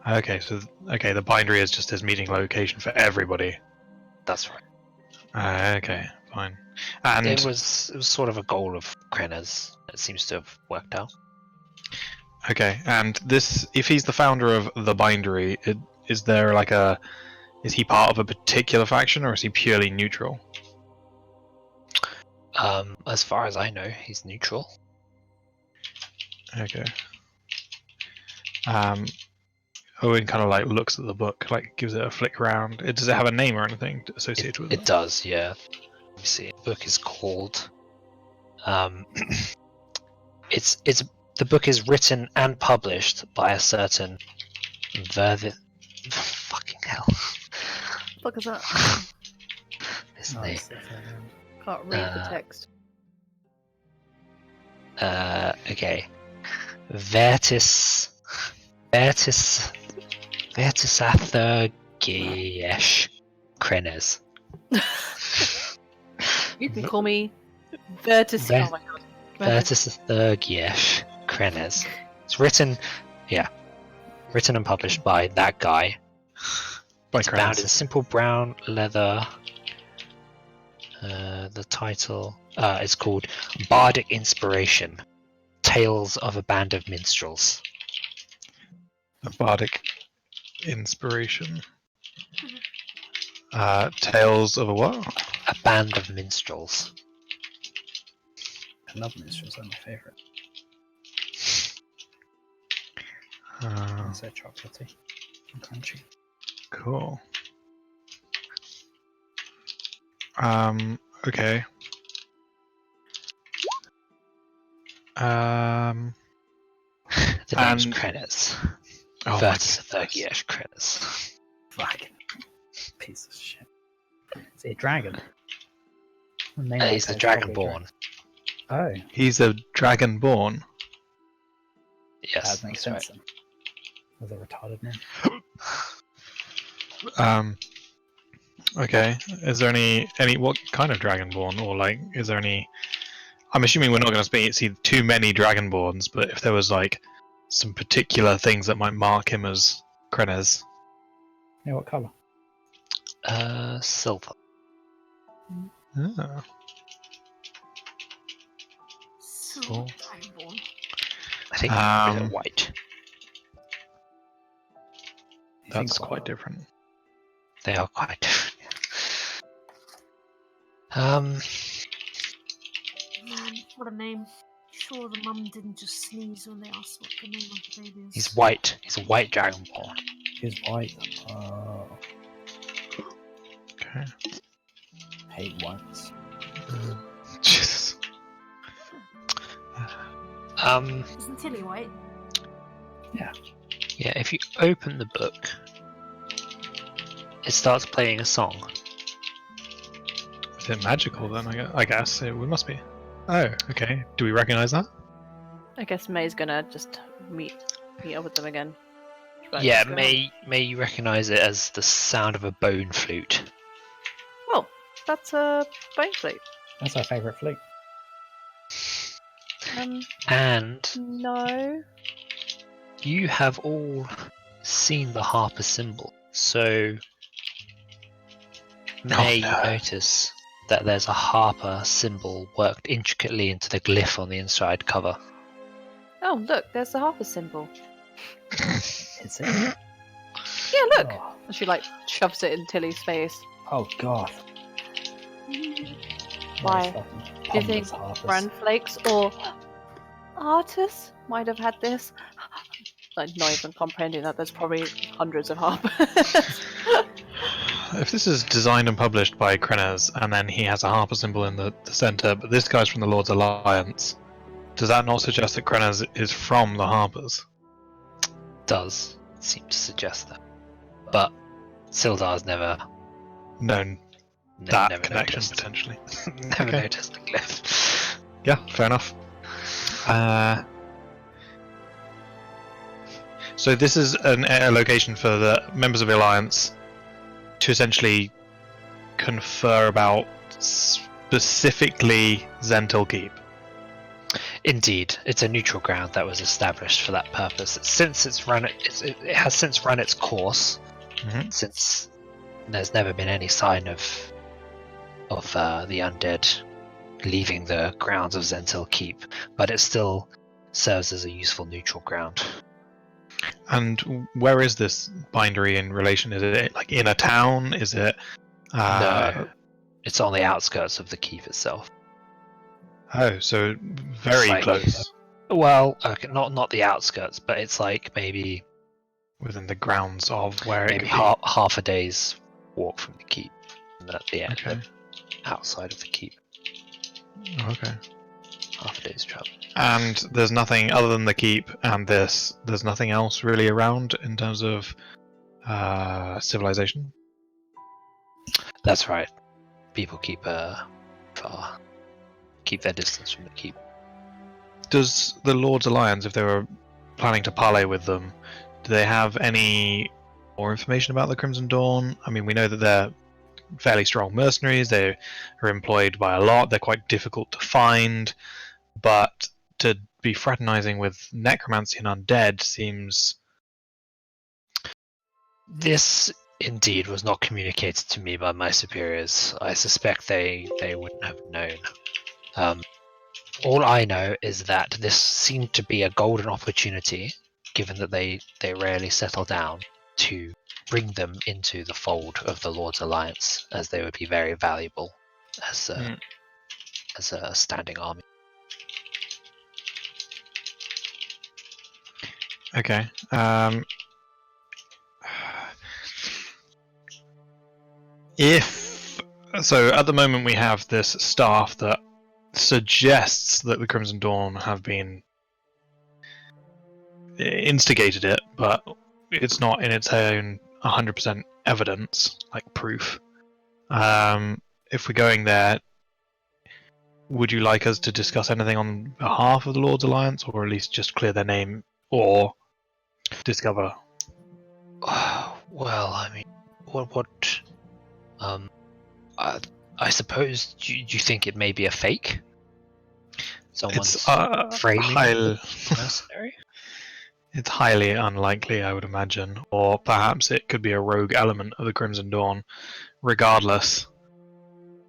Okay, so the bindery is just his meeting location for everybody. That's right. Okay, fine. And It was sort of a goal of Krenner's. It seems to have worked out. okay, and this, if he's the founder of the bindery, is there like a, is he part of a particular faction or is he purely neutral? As far as I know, he's neutral. Okay. Owynn kind of like looks at the book, like gives it a flick around. Does it have a name or anything associated with it? It does, yeah. Let me see. The book is called. It's the book is written and published by a certain fucking hell. What is that? His Oh, name. Can't read the text. Okay. Vertisathurgiesh Krenez. You can call me Vertis. Ver- Oh my god. Vertisathurgiesh Krenez. It's written and published by that guy. By It's bound in Krenz. simple brown leather. The title is called Bardic Inspiration: Tales of a Band of Minstrels. A bardic inspiration. Tales of a what? A band of minstrels. I love minstrels. They're my favourite. They're so chocolatey and crunchy. Cool. Okay. The name's And- Krenez. Oh my Vertisathurgiesh Krenez. Fucking piece of shit. Is he a dragon? He's the Dragonborn. Oh, He's a dragonborn. Yes, that makes that's sense then. With a retarded name. Okay. Is there any what kind of dragonborn, or like is there any? I'm assuming we're not going to see too many dragonborns, but if there was like some particular things that might mark him as Krenez. Yeah, what colour? right. Silver. Ah, So Dragonborn. I think white. You that's think quite different. They are quite different. Man, what a name. Sure the mum didn't just sneeze when they asked what the name of the baby is. He's white. He's a white dragonborn. Choose white. Okay. Hate whites. Jesus. Isn't Tilly white? Yeah, if you open the book, it starts playing a song. Is it magical then? I guess it must be. Oh, okay. Do we recognize that? I guess May's gonna just meet up with them again. Right, Yeah, what's going on? may you recognise it as the sound of a bone flute. Oh, that's a bone flute. That's our favourite flute. And No. you have all seen the harper symbol, so may you notice that there's a harper symbol worked intricately into the glyph on the inside cover. Oh, look, there's the harper symbol. Is it? Yeah, look. Oh, And she like shoves it in Tilly's face. oh god. Why? Those fucking Do you think pompous harpers. Brand Flakes or Artus might have had this? Like, not even comprehending that there's probably hundreds of harpers. If this is designed and published by Krenez, and then he has a harper symbol in the center, but this guy's from the Lord's Alliance, does that not suggest that Krenez is from the Harpers? Does seem to suggest that. But Sildar's never Known that never connection, noticed. potentially. Never Okay. noticed the glyph. Yeah, fair enough. So this is a location for the members of the Alliance to essentially confer about specifically Zentil Keep. Indeed, it's a neutral ground that was established for that purpose. Since it has since run its course. Mhm. Since there's never been any sign of the undead leaving the grounds of Zentil Keep, but it still serves as a useful neutral ground. And where is this bindery in relation? Is it like in a town? Is it? No, it's on the outskirts of the keep itself. Oh, so very Like- close Well, okay, not the outskirts, but it's like maybe within the grounds of where it maybe could be. half a day's walk from the keep, and at the end, Okay. outside of the keep, Okay. half a day's travel. And there's nothing other than the keep and this. There's nothing else really around in terms of civilization. That's right. People keep keep their distance from the keep. Does the Lord's Alliance, if they were planning to parley with them, do they have any more information about the Crimson Dawn? I mean, we know that they're fairly strong mercenaries. They are employed by a lot. They're quite difficult to find, but to be fraternizing with necromancy and undead seems. This indeed was not communicated to me by my superiors. I suspect they wouldn't have known. All I know is that this seemed to be a golden opportunity, given that they rarely settle down, to bring them into the fold of the Lord's Alliance, as they would be very valuable as a standing army. Okay. If so, at the moment we have this staff that suggests that the Crimson Dawn have been instigated it, but it's not in its own 100% evidence, like proof. If we're going there, would you like us to discuss anything on behalf of the Lord's Alliance, or at least just clear their name, or discover? Well, I mean, what I suppose. Do you think it may be a fake? Someone's It's framing highly, mercenary? it's highly unlikely, I would imagine, or perhaps it could be a rogue element of the Crimson Dawn. Regardless,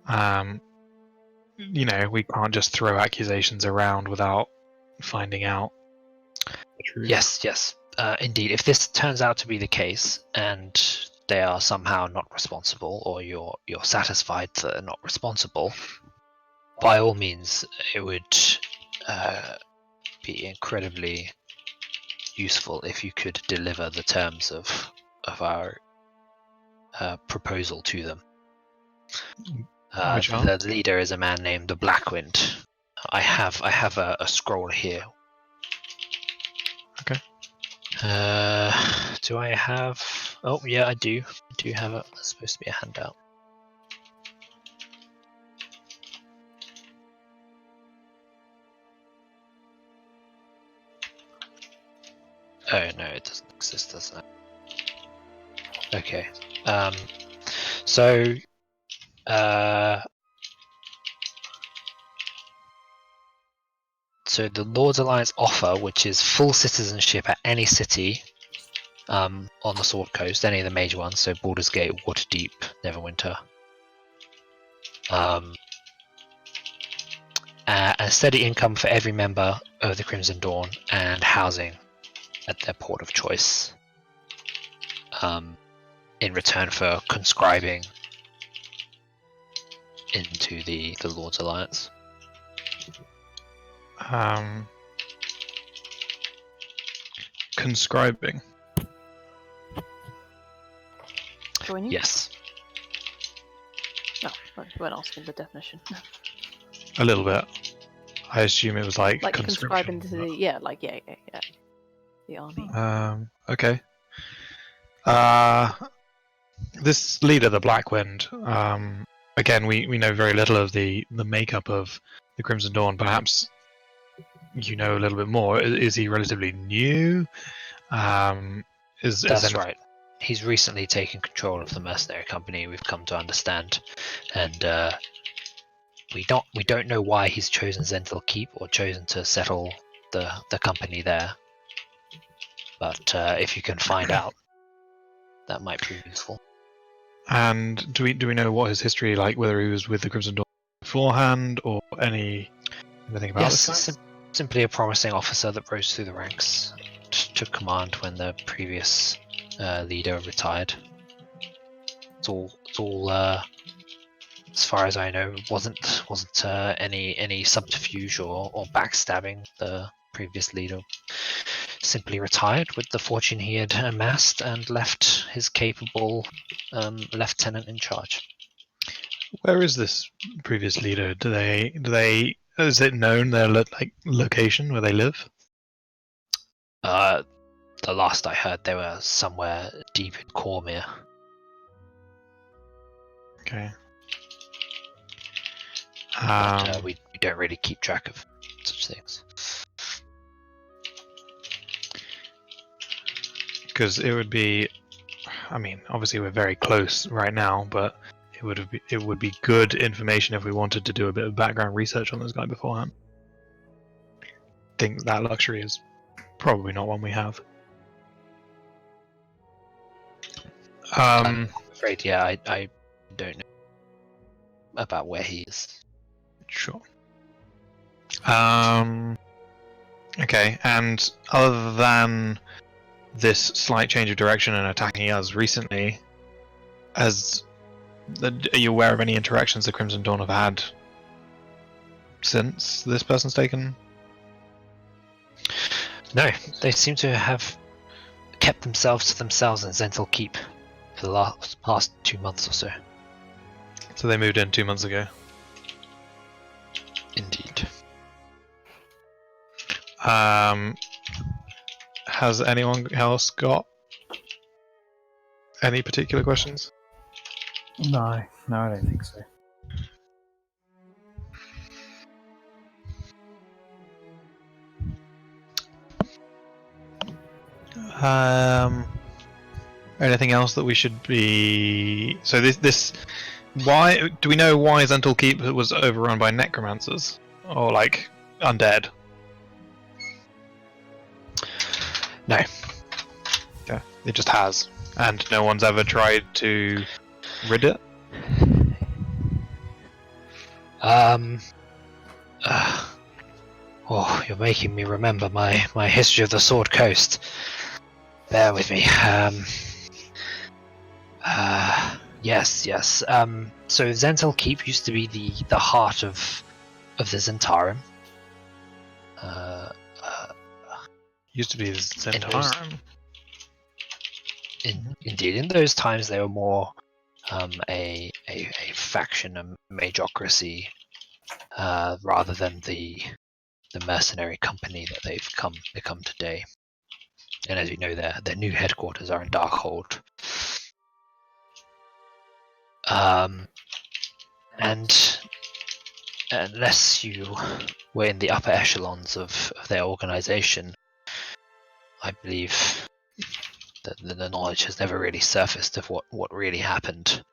we can't just throw accusations around without finding out the truth. Yes, indeed. If this turns out to be the case, and they are somehow not responsible, or you're satisfied that they're not responsible, by all means, it would be incredibly useful if you could deliver the terms of proposal to them. Which one? The leader is a man named the Blackwind. I have a scroll here. Okay. Do I have? Oh yeah, I do. I do have it. It's supposed to be a handout. Oh no, it doesn't exist, does it? Okay. So, so the Lord's Alliance offer, which is full citizenship at any city, on the Sword Coast, any of the major ones, so Baldur's Gate, Waterdeep, Neverwinter. A steady income for every member of the Crimson Dawn, and housing at their port of choice. In return for conscribing into the Lord's Alliance. Conscribing. Joining? Yes. No, I weren't asking the definition. A little bit. I assume it was like Like conscription. conscribe into the yeah, the army. Okay. This leader, the Blackwind. Again, we know very little of the makeup of the Crimson Dawn. Perhaps you know a little bit more. Is he relatively new? That's right. He's recently taken control of the mercenary company, we've come to understand, and we don't know why he's chosen Zentil Keep or chosen to settle the company there. But if you can find out, that might prove useful. And do we know what his history, like whether he was with the Crimson Dawn beforehand or anything about this guy? Simply a promising officer that rose through the ranks, took command when the previous leader retired. It's all as far as I know, wasn't any subterfuge or backstabbing. The previous leader simply retired with the fortune he had amassed and left his capable lieutenant in charge. Where is this previous leader? Do they? Is it known their location where they live? The last I heard, they were somewhere deep in Cormyr. Okay. But we don't really keep track of such things. Because it would be, I mean, obviously we're very close right now, but it would be good information if we wanted to do a bit of background research on this guy beforehand. I think that luxury is probably not one we have. I'm afraid, yeah, I don't know about where he is. Sure. Okay, and other than this slight change of direction and attacking us recently, are you aware of any interactions the Crimson Dawn have had since this person's taken? No, they seem to have kept themselves to themselves in Zentil Keep for the past 2 months or so. So they moved in 2 months ago. Indeed. Has anyone else got any particular questions? No, I don't think so. Anything else that we should be? So this why do we know why Zentil Keep was overrun by necromancers or like undead? No. Yeah, it just has, and no one's ever tried to rid it. Oh, you're making me remember my history of the Sword Coast. Bear with me. Yes. So Zentil Keep used to be the heart of the Zentarum. Used to be Zentarum. Indeed, in those times they were more a faction, a majocracy, rather than the mercenary company that they've become today. And as you know, their new headquarters are in Darkhold. And unless you were in the upper echelons of their organization, I believe that the knowledge has never really surfaced of what really happened.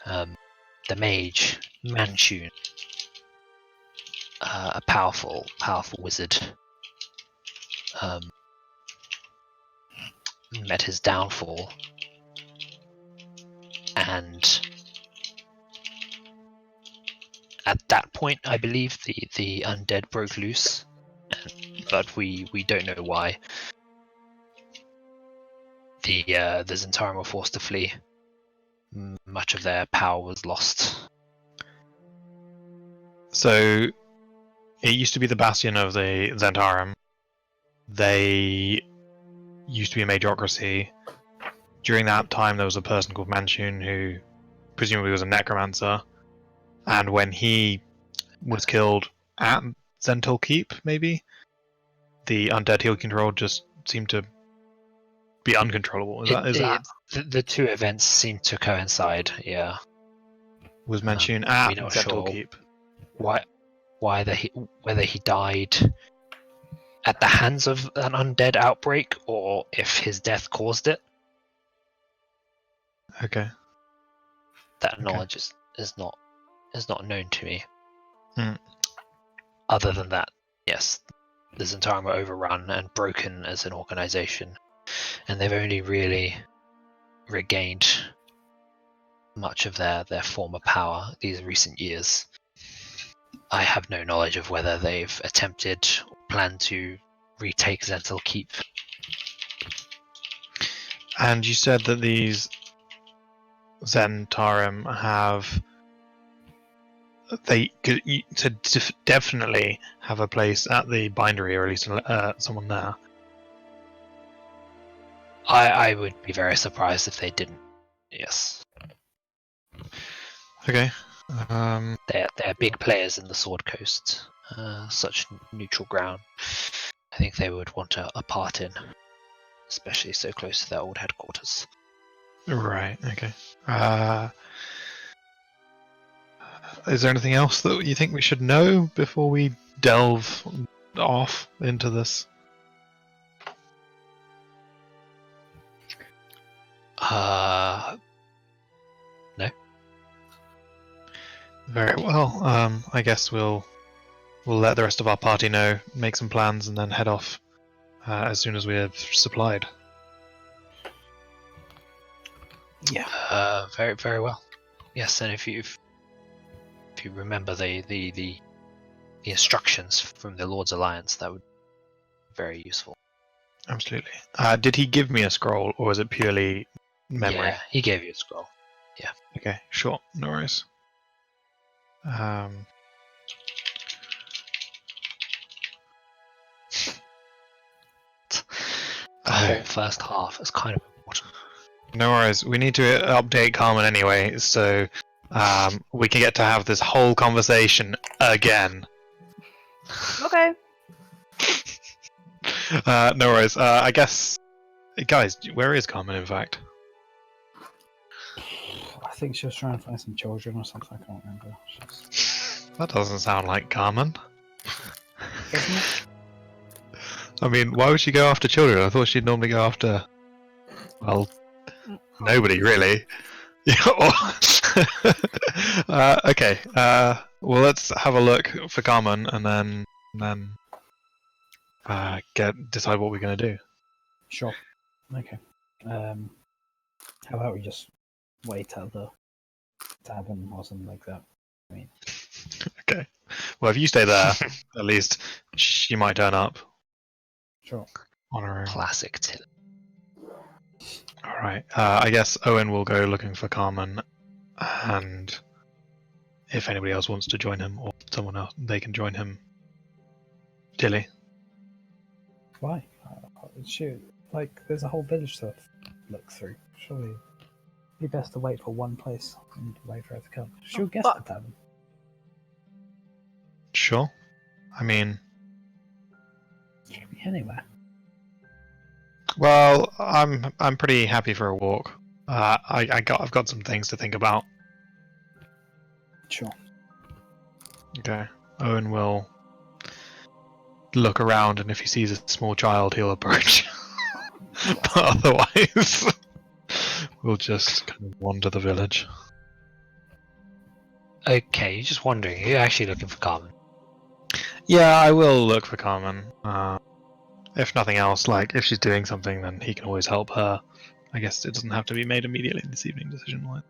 The mage, Manchun, a powerful wizard, met his downfall, and at that point, I believe the undead broke loose, but we don't know why. The Zentarum were forced to flee. Much of their power was lost. So, it used to be the bastion of the Zentarum. They used to be a majocracy. During that time, there was a person called Manchun who presumably was a necromancer. And when he was killed at Zental Keep, maybe, the undead he controlled just seemed to be uncontrollable. Is that The two events seem to coincide? Yeah. was Manchun at we're not Zental sure Keep? whether he died at the hands of an undead outbreak or if his death caused it. Okay. That knowledge is not known to me. Hmm. Other than that, yes, the Zentarum were overrun and broken as an organization, and they've only really regained much of their former power these recent years. I have no knowledge of whether they've attempted or planned to retake Zental Keep. And you said that these Zentarum have definitely have a place at the bindery, or at least someone there. I would be very surprised if they didn't. Yes. Okay. They're big players in the Sword Coast, such neutral ground. I think they would want a part in, especially so close to their old headquarters. Right. Okay. Is there anything else that you think we should know before we delve off into this? No. Very well. I guess we'll let the rest of our party know, make some plans, and then head off as soon as we have supplied. Yeah. Very, very well. Yes, and if you remember the instructions from the Lord's Alliance, that would be very useful. Absolutely. Did he give me a scroll, or was it purely memory? Yeah, he gave you a scroll. Okay, sure. No worries. The whole first half is kind of important. No worries. We need to update Carmen anyway, so we can get to have this whole conversation again. Okay. No worries. I guess, guys, where is Carmen? In fact, I think she was trying to find some children or something. I can't remember. that doesn't sound like Carmen. Doesn't it? I mean, why would she go after children? I thought she'd normally go after, well, nobody really. Okay. Well, let's have a look for Carmen, and then decide what we're going to do. Sure. Okay. How about we just wait at the tavern or something like that? I mean, Okay. Well, if you stay there, at least she might turn up sure. on her own. Classic Tili. All right. I guess Owynn will go looking for Carmen, and if anybody else wants to join him or someone else, they can join him. Tili. Why? Shoot. Like, there's a whole village to look through. Surely it'd be best to wait for one place and wait for her to come. She'll guess but- the tavern. Sure. I mean, She could be anywhere. well, I'm pretty happy for a walk. I've got some things to think about. Sure. Okay. Owynn will look around, and if he sees a small child, he'll approach. But otherwise, we'll just kind of wander the village. Okay, you're just wondering. You're actually looking for Carmen. Yeah, I will look for Carmen. If nothing else, like if she's doing something, then he can always help her. I guess it doesn't have to be made immediately this evening, decision-wise.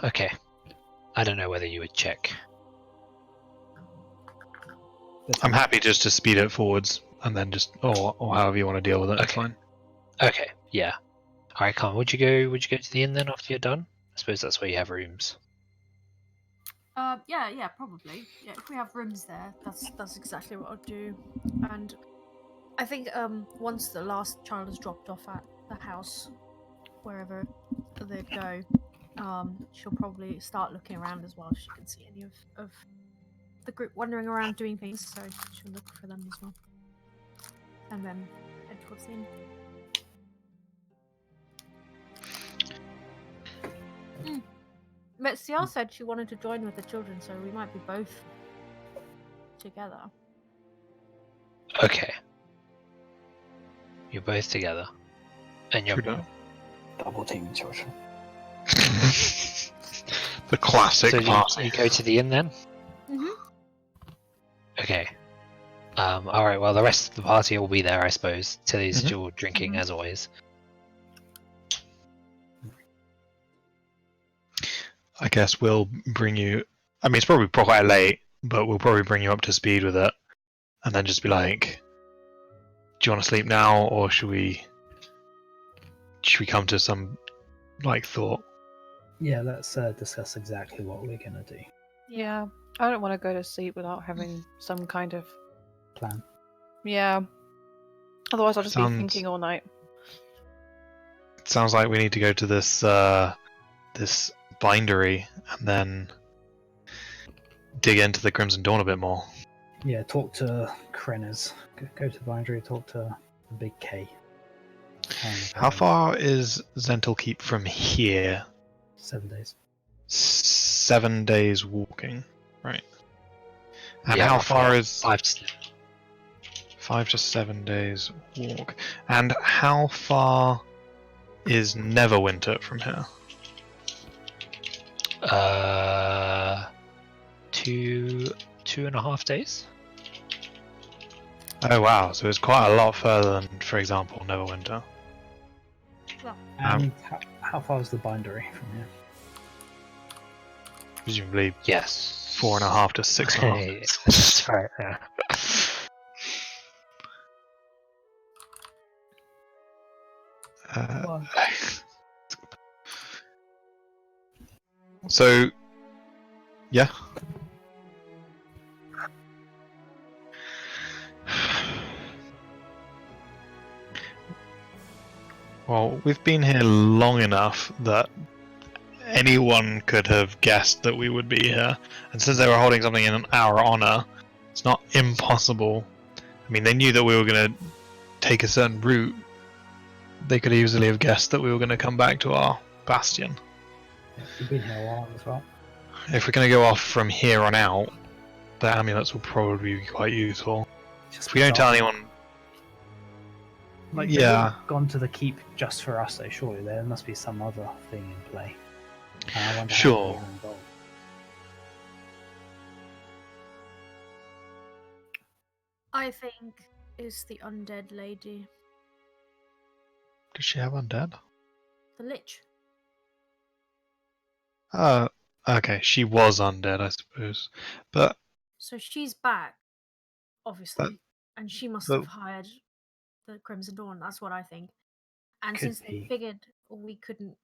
Okay. I don't know whether you would check. I'm happy just to speed it forwards, and then just or however you want to deal with it. It's Okay. fine. Okay, yeah. Alright, Carmen, would you go to the inn then after you're done? I suppose that's where you have rooms. Yeah, probably. Yeah, if we have rooms there, that's exactly what I'll do. And I think once the last child is dropped off at the house, wherever they go, she'll probably start looking around as well if she can see any of the group wandering around doing things, so she'll look for them as well. And then head towards the inn. But Ciel said she wanted to join with the children, so we might be both together. Okay. You're both together. And you're... True that. Double teaming children. The classic So party. you go to the inn then? Mhm. Okay. Alright, well the rest of the party will be there, I suppose. Tili's Mhm. still drinking Mhm. as always. I guess we'll bring you. I mean, it's probably quite late, but we'll probably bring you up to speed with it, and then just be like, "Do you want to sleep now, or should we come to some like thought?" Yeah, let's discuss exactly what we're gonna do. Yeah, I don't want to go to sleep without having some kind of Plan. yeah. Otherwise, I'll just Sounds- be thinking all night. It sounds like we need to go to this this bindery and then dig into the Crimson Dawn a bit more. Yeah, talk to Krenners. Go to the bindery, talk to the big K. How far is Zental Keep from here? 7 days. 7 days walking, right? And Yeah, how roughly far is 5 to 5 to 7 days walk? And how far is Neverwinter from here? 2.5 days. Oh wow, so it's quite a lot further than, for example, Neverwinter. And how far is the bindery from here? Presumably Yes. 4.5 to 6.5. That's right. Yeah. Well, So, yeah. Well, we've been here long enough that anyone could have guessed that we would be here. And since they were holding something in our honor, it's not impossible. I mean, they knew that we were going to take a certain route. They could easily have guessed that we were going to come back to our bastion. you've been here a while as well. If we're going to go off from here on out, the amulets will probably be quite useful. Just If we don't tell bizarre. anyone, Like, Yeah. they wouldn't have gone to the keep just for us, though. Surely there must be some other thing in play. And I wonder how Sure. they were involved. I think it's the undead lady, does she have undead? the lich. Okay, she was undead, I suppose. But So she's back, obviously, and she must but- have hired the Crimson Dawn. That's what I think. And Could since they be. figured we couldn't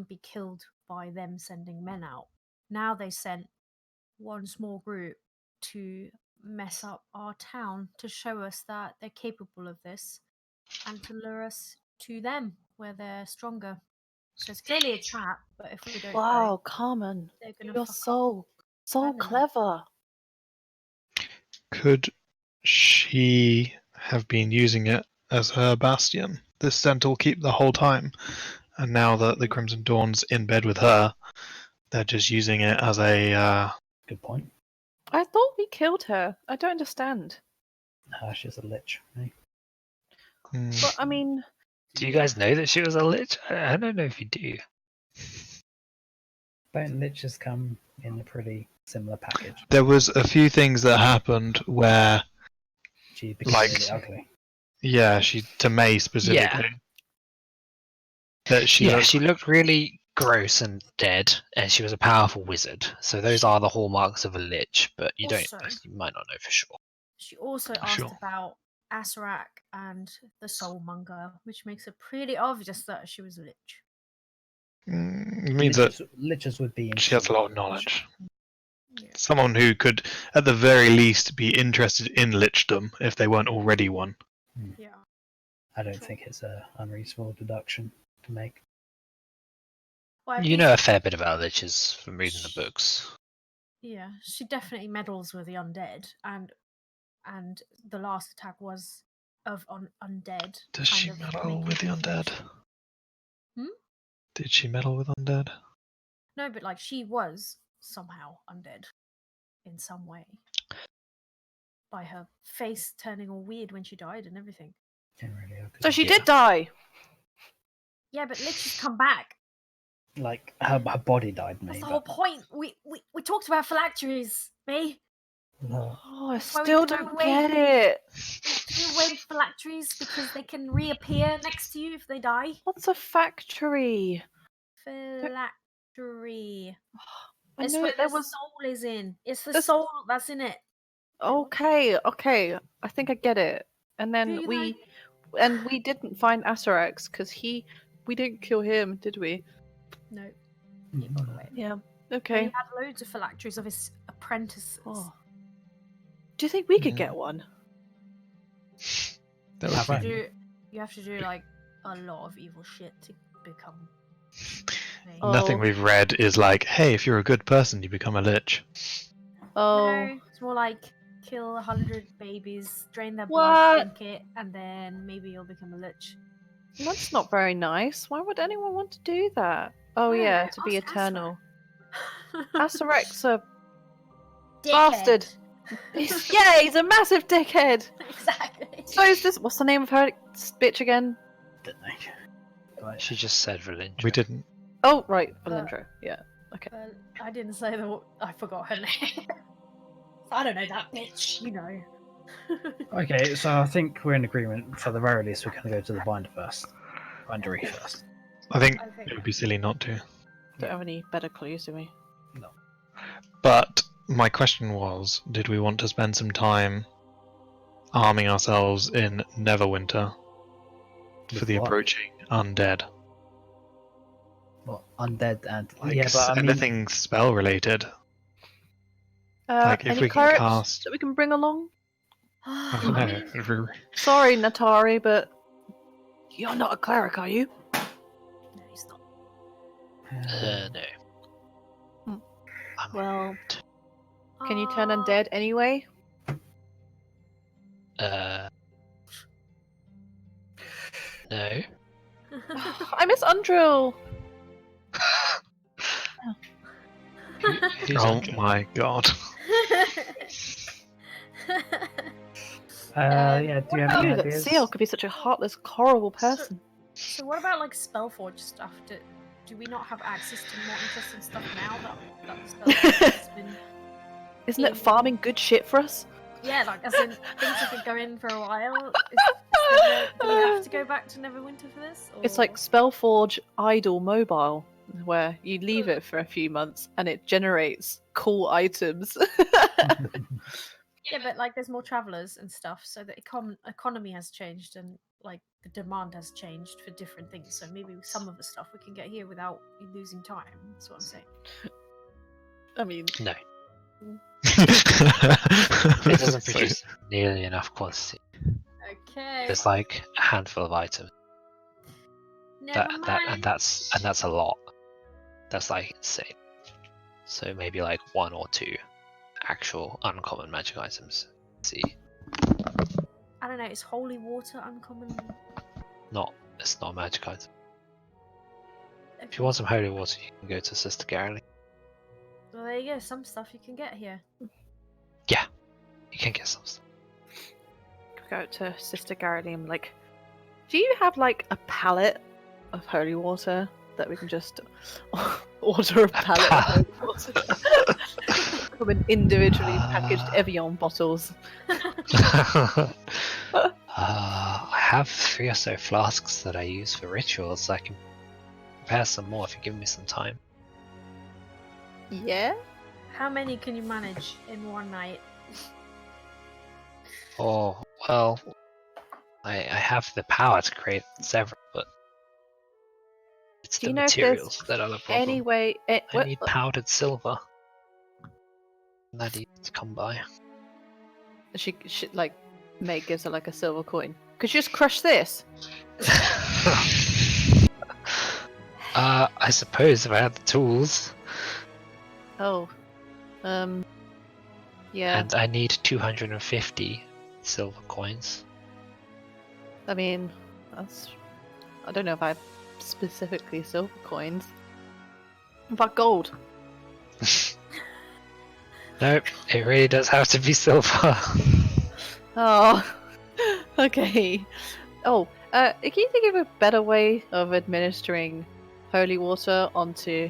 be killed by them sending men out, now they sent one small group to mess up our town to show us that they're capable of this and to lure us to them where they're stronger. So it's clearly a trap, but if we don't Wow, go, Carmen, they're gonna you're fuck up. so planning. clever. Could she have been using it as her bastion? This scent will keep the whole time. And now that the Crimson Dawn's in bed with her, they're just using it as a. Good point. I thought we killed her. I don't understand. She's a lich. Eh? But I mean, Do you guys know that she was a lich? I don't know if you do. Don't liches come in a pretty similar package? There was a few things that happened where, She became Like- really ugly. yeah, to May specifically, that she looked she looked really gross and dead, and she was a powerful wizard. So those are the hallmarks of a lich, but you Also- might not know for sure. She also asked Sure. about Asarak and the Soulmonger, which makes it pretty obvious that she was a lich. It means that Liches would be. she has a interested lot of in knowledge. Yeah. Someone who could, at the very least, be interested in lichdom if they weren't already one. Yeah. I don't think it's an unreasonable deduction to make. Well, at You least- know a fair bit about liches from reading the books. Yeah, she definitely meddles with the undead, and the last attack was of undead. Does kind she of meddle making with the undead? confusion. Hmm? Did she meddle with undead? No, but like she was somehow undead in some way. By her face turning all weird when she died and everything. Generally, okay. so she Yeah. did die. Yeah, but liches come back. Like her body died, That's maybe. the whole point. We talked about phylacteries, me. No. Oh, I That's why we still threw don't away- get it. Do away with phylacteries because they can reappear next to you if they die. What's a factory? Phylactery. I It's knew where it, there the was. soul is in. It's the There's- soul that's in it. Okay. I think I get it. And Do then you we didn't find Asarax because we didn't kill him, did we? No. He got away. Yeah. But Okay. he had loads of phylacteries of his apprentices. Oh. Do you think we could Yeah. get one? That Have would I? be- You have to do like a lot of evil shit to become. me. Oh. Nothing we've read is like, hey, if you're a good person, you become a lich. Oh. No, it's more like kill 100 babies, drain their What? blood, drink it, and then maybe you'll become a lich. That's not very nice. Why would anyone want to do that? Oh I don't yeah, know, to be ask eternal. Asarax. Asarax a Dickhead. bastard. Yeah, he's a massive dickhead. Exactly. So is this? What's the name of her bitch again? Didn't they? Right. She just said Valintra. We didn't. Oh right, Valendro. Yeah. Okay. I didn't say I forgot her name. I don't know that bitch, you know. Okay, so I think we're in agreement. For the very least, we're going to go to the binder first. Bindery first. I think I think it would be silly not to. Don't have any better clues, do we? But my question was, did we want to spend some time arming ourselves in Neverwinter for With the what? approaching undead? Well, undead and Like yeah, but I mean, anything spell related. Like if Any we can clerics cast, that we can bring along? I don't know. if we- Sorry, Natari, but you're not a cleric, are you? No, he's not. No. Hmm. I'm Well, can you turn Ah, undead anyway? No. I miss Undrill. Who's oh Andrew? my god. yeah. Do you have any You that ideas? Ciel could be such a heartless, horrible person. So what about like Spellforge stuff? Do we not have access to more interesting stuff now that the Spellforge has been? Isn't it farming good shit for us? Yeah, like as in things that could go in for a while. Do we have to go back to Neverwinter for this? It's or- like Spellforge Idle Mobile, where you leave it for a few months and it generates cool items. yeah, but like there's more travelers and stuff, so the economy has changed and like the demand has changed for different things. So maybe some of the stuff we can get here without losing time. That's what I'm saying. I mean, No. It doesn't So- produce nearly enough quantity. Okay. There's like a handful of items. Never mind. That's a lot. That's like insane. So maybe like 1 or 2 actual uncommon magic items. Let's see. I don't know. Is holy water uncommon? It's not a magic item. If Okay. you want some holy water, you can go to Sister Garley. Well, there you go. Some stuff you can get here. You can get some stuff. Go to Sister Garrity and like, do you have like a pallet of holy water that we can just order a pallet of holy water? Come in individually packaged Evian bottles. I have 3 or so flasks that I use for rituals. I can prepare some more if you give me some time. Yeah. How many can you manage in one night? Oh, well, I have the power to create several, but it's Do the you know if there's materials that are the problem. Anyway, I need powdered silver. That easy to come by. she like May gives her like a silver coin. Could you just crush this? I suppose if I had the tools. Oh. Yeah. And I need 250 silver coins. I mean, that's. I don't know if I have specifically silver coins. But gold. Nope, it really does have to be silver. Oh. Okay. Oh. Can you think of a better way of administering holy water onto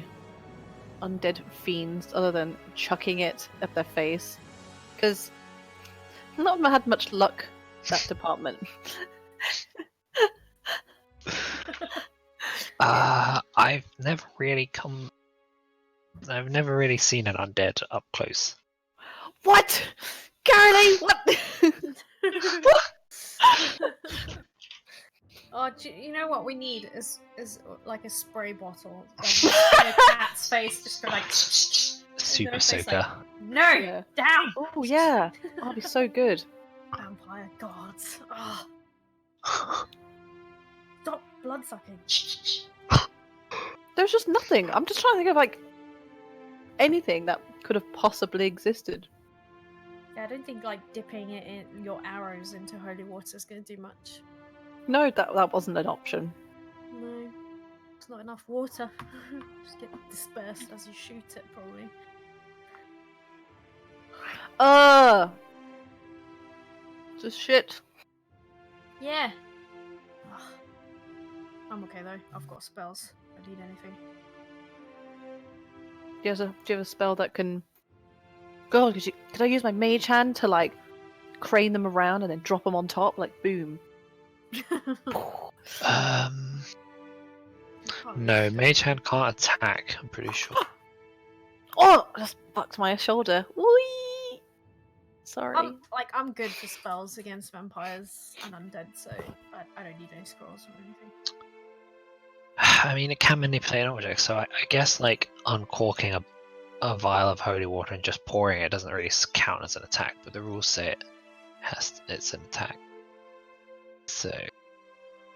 undead fiends other than chucking it at their face? Because none of them had much luck that department. I've never really seen an undead up close. What? Carly, what? Oh, you know what we need is like a spray bottle. Then in a cat's face, just go like. Super Their face, soaker. No, Yeah. down. Oh yeah, that'd be so good. Vampire gods. Oh, stop blood sucking. There's just nothing. I'm just trying to think of like anything that could have possibly existed. Yeah, I don't think like dipping it in your arrows into holy water is going to do much. No, that wasn't an option. No, it's not enough water. Just get dispersed as you shoot it, probably. Just shit. Yeah. Ugh. I'm okay though. I've got spells. If I need anything. Do you have a spell that can? God, could I use my mage hand to like crane them around and then drop them on top, like boom? No, Mage Hand can't attack, I'm pretty sure. Oh, I just fucked my shoulder. Whee! Sorry. I'm good for spells against vampires and undead, so I don't need any scrolls or anything. I mean, it can manipulate an object, so I guess like uncorking a vial of holy water and just pouring it doesn't really count as an attack, but the rules say it's an attack. So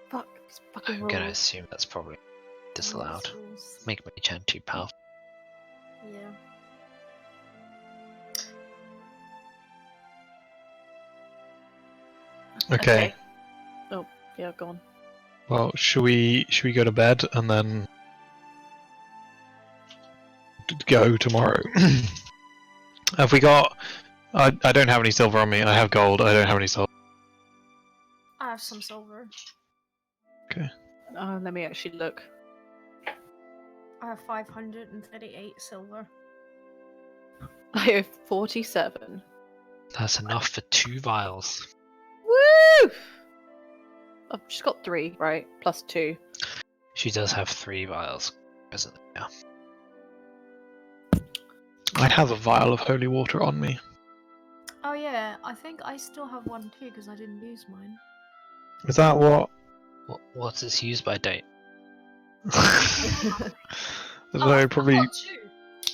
Fuck, it's fucking I'm gonna rules. assume that's probably disallowed. Rules. Make Mage Hand too powerful. Yeah. Okay. Oh, yeah, go on. Well, should we go to bed and then go tomorrow? Have we got? I don't have any silver on me. I have gold. I don't have any silver. I have some silver. Let me actually look. I have 538 silver. I have 47. That's enough for 2 vials. Woo! I've just got 3, right? Plus 2. She does have 3 vials presently. Yeah. I have a vial of holy water on me. Oh yeah, I think I still have one too because I didn't use mine. Is that what? What is used by date? I don't know, I've probably got 2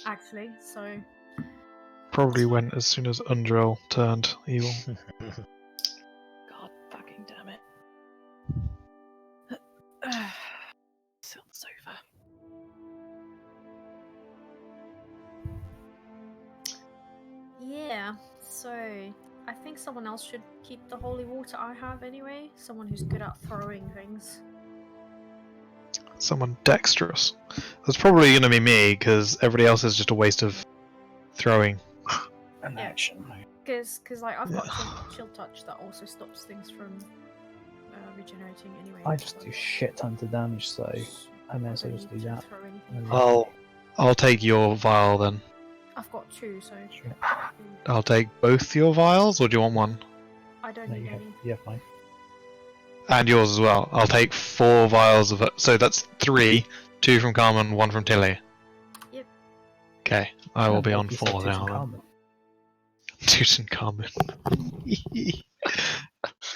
actually. So probably went as soon as Undrel turned evil. God fucking damn it. Sit on the sofa. Yeah, so I think someone else should keep the holy water I have anyway. Someone who's good at throwing things. Someone dexterous. That's probably going to be me, because everybody else is just a waste of throwing. An Yeah. action. Because like I've got Yeah. chill touch that also stops things from regenerating anyway. I just so- do shit tons of damage, so I may I as well don't just need do to that. throw anything. And then- I'll take your vial then. I've got 2, so Sure. I'll take both your vials, or do you want one? I don't No, need you have, any. you have mine. And yours as well. I'll take 4 vials of it. So that's 3. 2 from Carmen, 1 from Tili. Yep. Okay, I will be on You said 4 now then. Carmen. Tootin Carmen.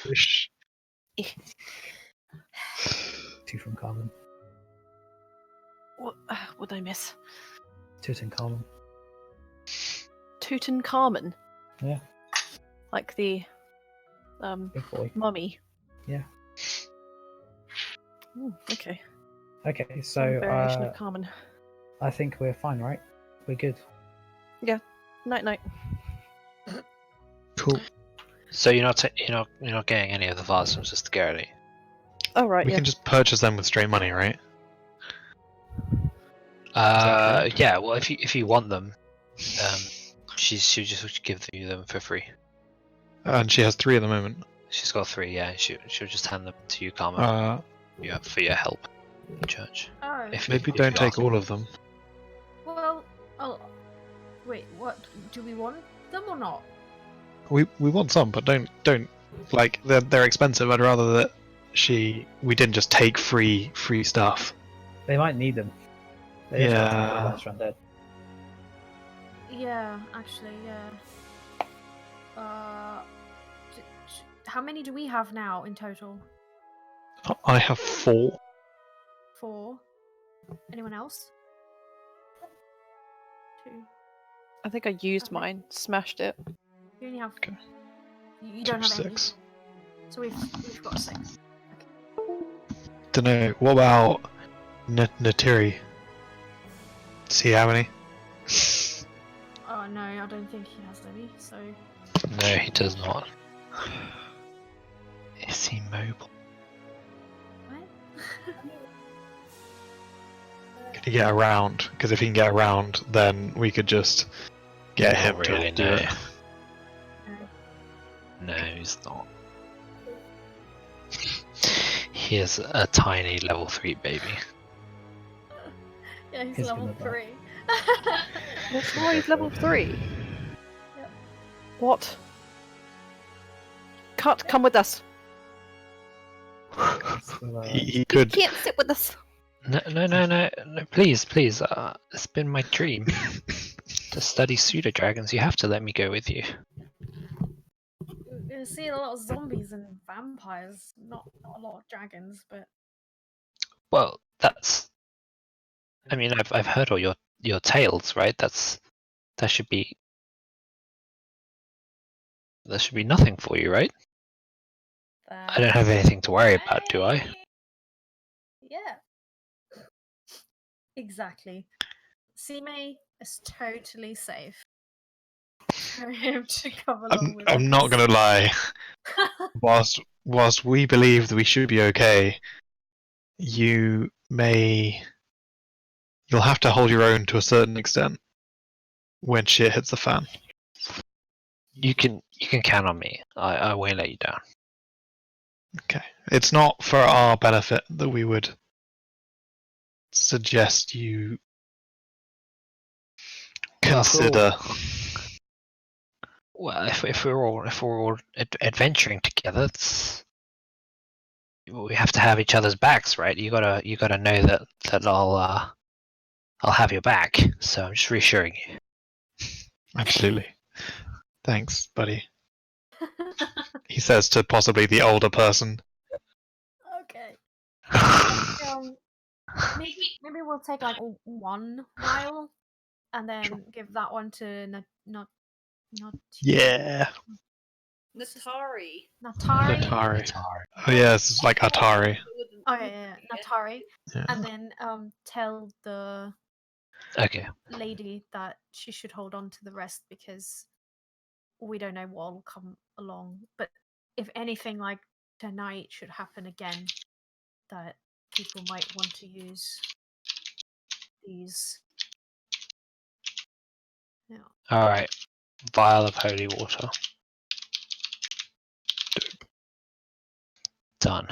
Wish. 2 from Carmen. What did I miss? Tutankhamun. Tutankhamun? Yeah. Like the Big boy. mummy? Yeah. Ooh, okay. Okay, Some so variation of Carmen. I think we're fine, right? We're good. Night night. Cool. So you're not getting any of the vials from Sister Garrity. Oh right, We yeah. can just purchase them with straight money, right? correct? Yeah. Well, if you want them, she'll just give you them for free. And she has 3 at the moment. She's got 3. Yeah, she'll just hand them to you, Carmen. For your help in church. Oh. Maybe if don't you take ask. all of them. Well, oh, wait. What do we want them or not? We want some, but don't like they're expensive. I'd rather that we didn't just take free stuff. They might need them. They just got Yeah. last round dead. Yeah, actually, yeah. How many do we have now in total? I have 4. 4. Anyone else? 2. I think I used Okay. mine. Smashed it. You only have. Okay. You don't have 6. any. So we've got 6. Don't know. What about Natiri? Does he have any? Oh no, I don't think he has any. So No, he does not. Is he mobile? what? Can he get around? Because if he can get around, then we could just get him Not to really, do no. it. No, he's not. He is a tiny level 3 baby. Yeah, he's He's level gonna die. 3. That's why he's level 3. Yep. What? Come with us. So, He You could. can't sit with us. No, please. It's been my dream to study pseudo dragons. You have to let me go with you. We're gonna see a lot of zombies and vampires, not a lot of dragons, but Well, that's. I mean, I've heard all your tales, right? That should be nothing for you, right? I don't have anything to worry about, do I? Yeah. Exactly. Sime is totally safe for him to come along with I'm not us. gonna lie. Whilst we believe that we should be okay, you'll have to hold your own to a certain extent when shit hits the fan. You can count on me. I won't let you down. Okay. It's not for our benefit that we would suggest you consider. Well, if we're all adventuring together, we have to have each other's backs, right? You gotta know that I'll have your back. So I'm just reassuring you. Absolutely. Thanks, buddy. He says to possibly the older person. Okay. Maybe we'll take like 1 vial and then give that one to not Not Yeah. Natari. Natari. Atari. Oh yeah, it's like Atari. Oh yeah, Natari. Yeah. And then tell the Okay. lady that she should hold on to the rest because we don't know what will come along. But if anything like tonight should happen again, that people might want to use these. Yeah. All right. Vial of holy water. Done.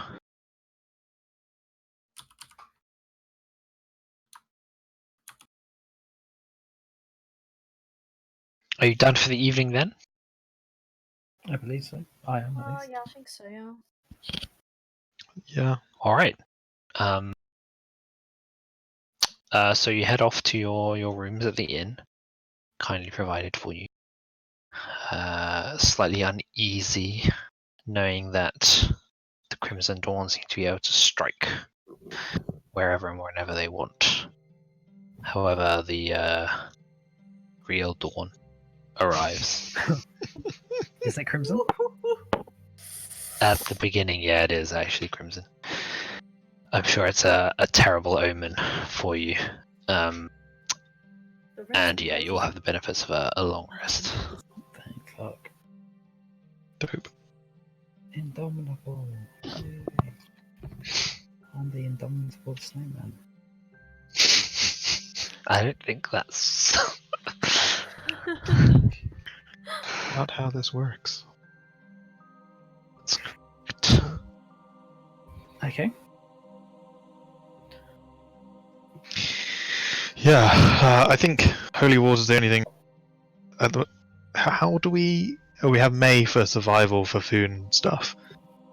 Are you done for the evening then? I believe so. I am at Oh least. yeah, I think so. Yeah. Yeah. All right. So you head off to your rooms at the inn, kindly provided for you. Slightly uneasy, knowing that the Crimson Dawn seem to be able to strike wherever and whenever they want. However, the real dawn arrives. Is it Crimson? At the beginning, yeah, it is actually Crimson. I'm sure it's a terrible omen for you. And yeah, you'll have the benefits of a long rest. Thank fuck. Dope. Indomitable. Yay. I'm the indomitable snowman. I don't think that's. Not how this works. That's correct. Okay. Yeah, I think Holy Wars is the only thing. How do we? Oh, we have May for survival for food and stuff.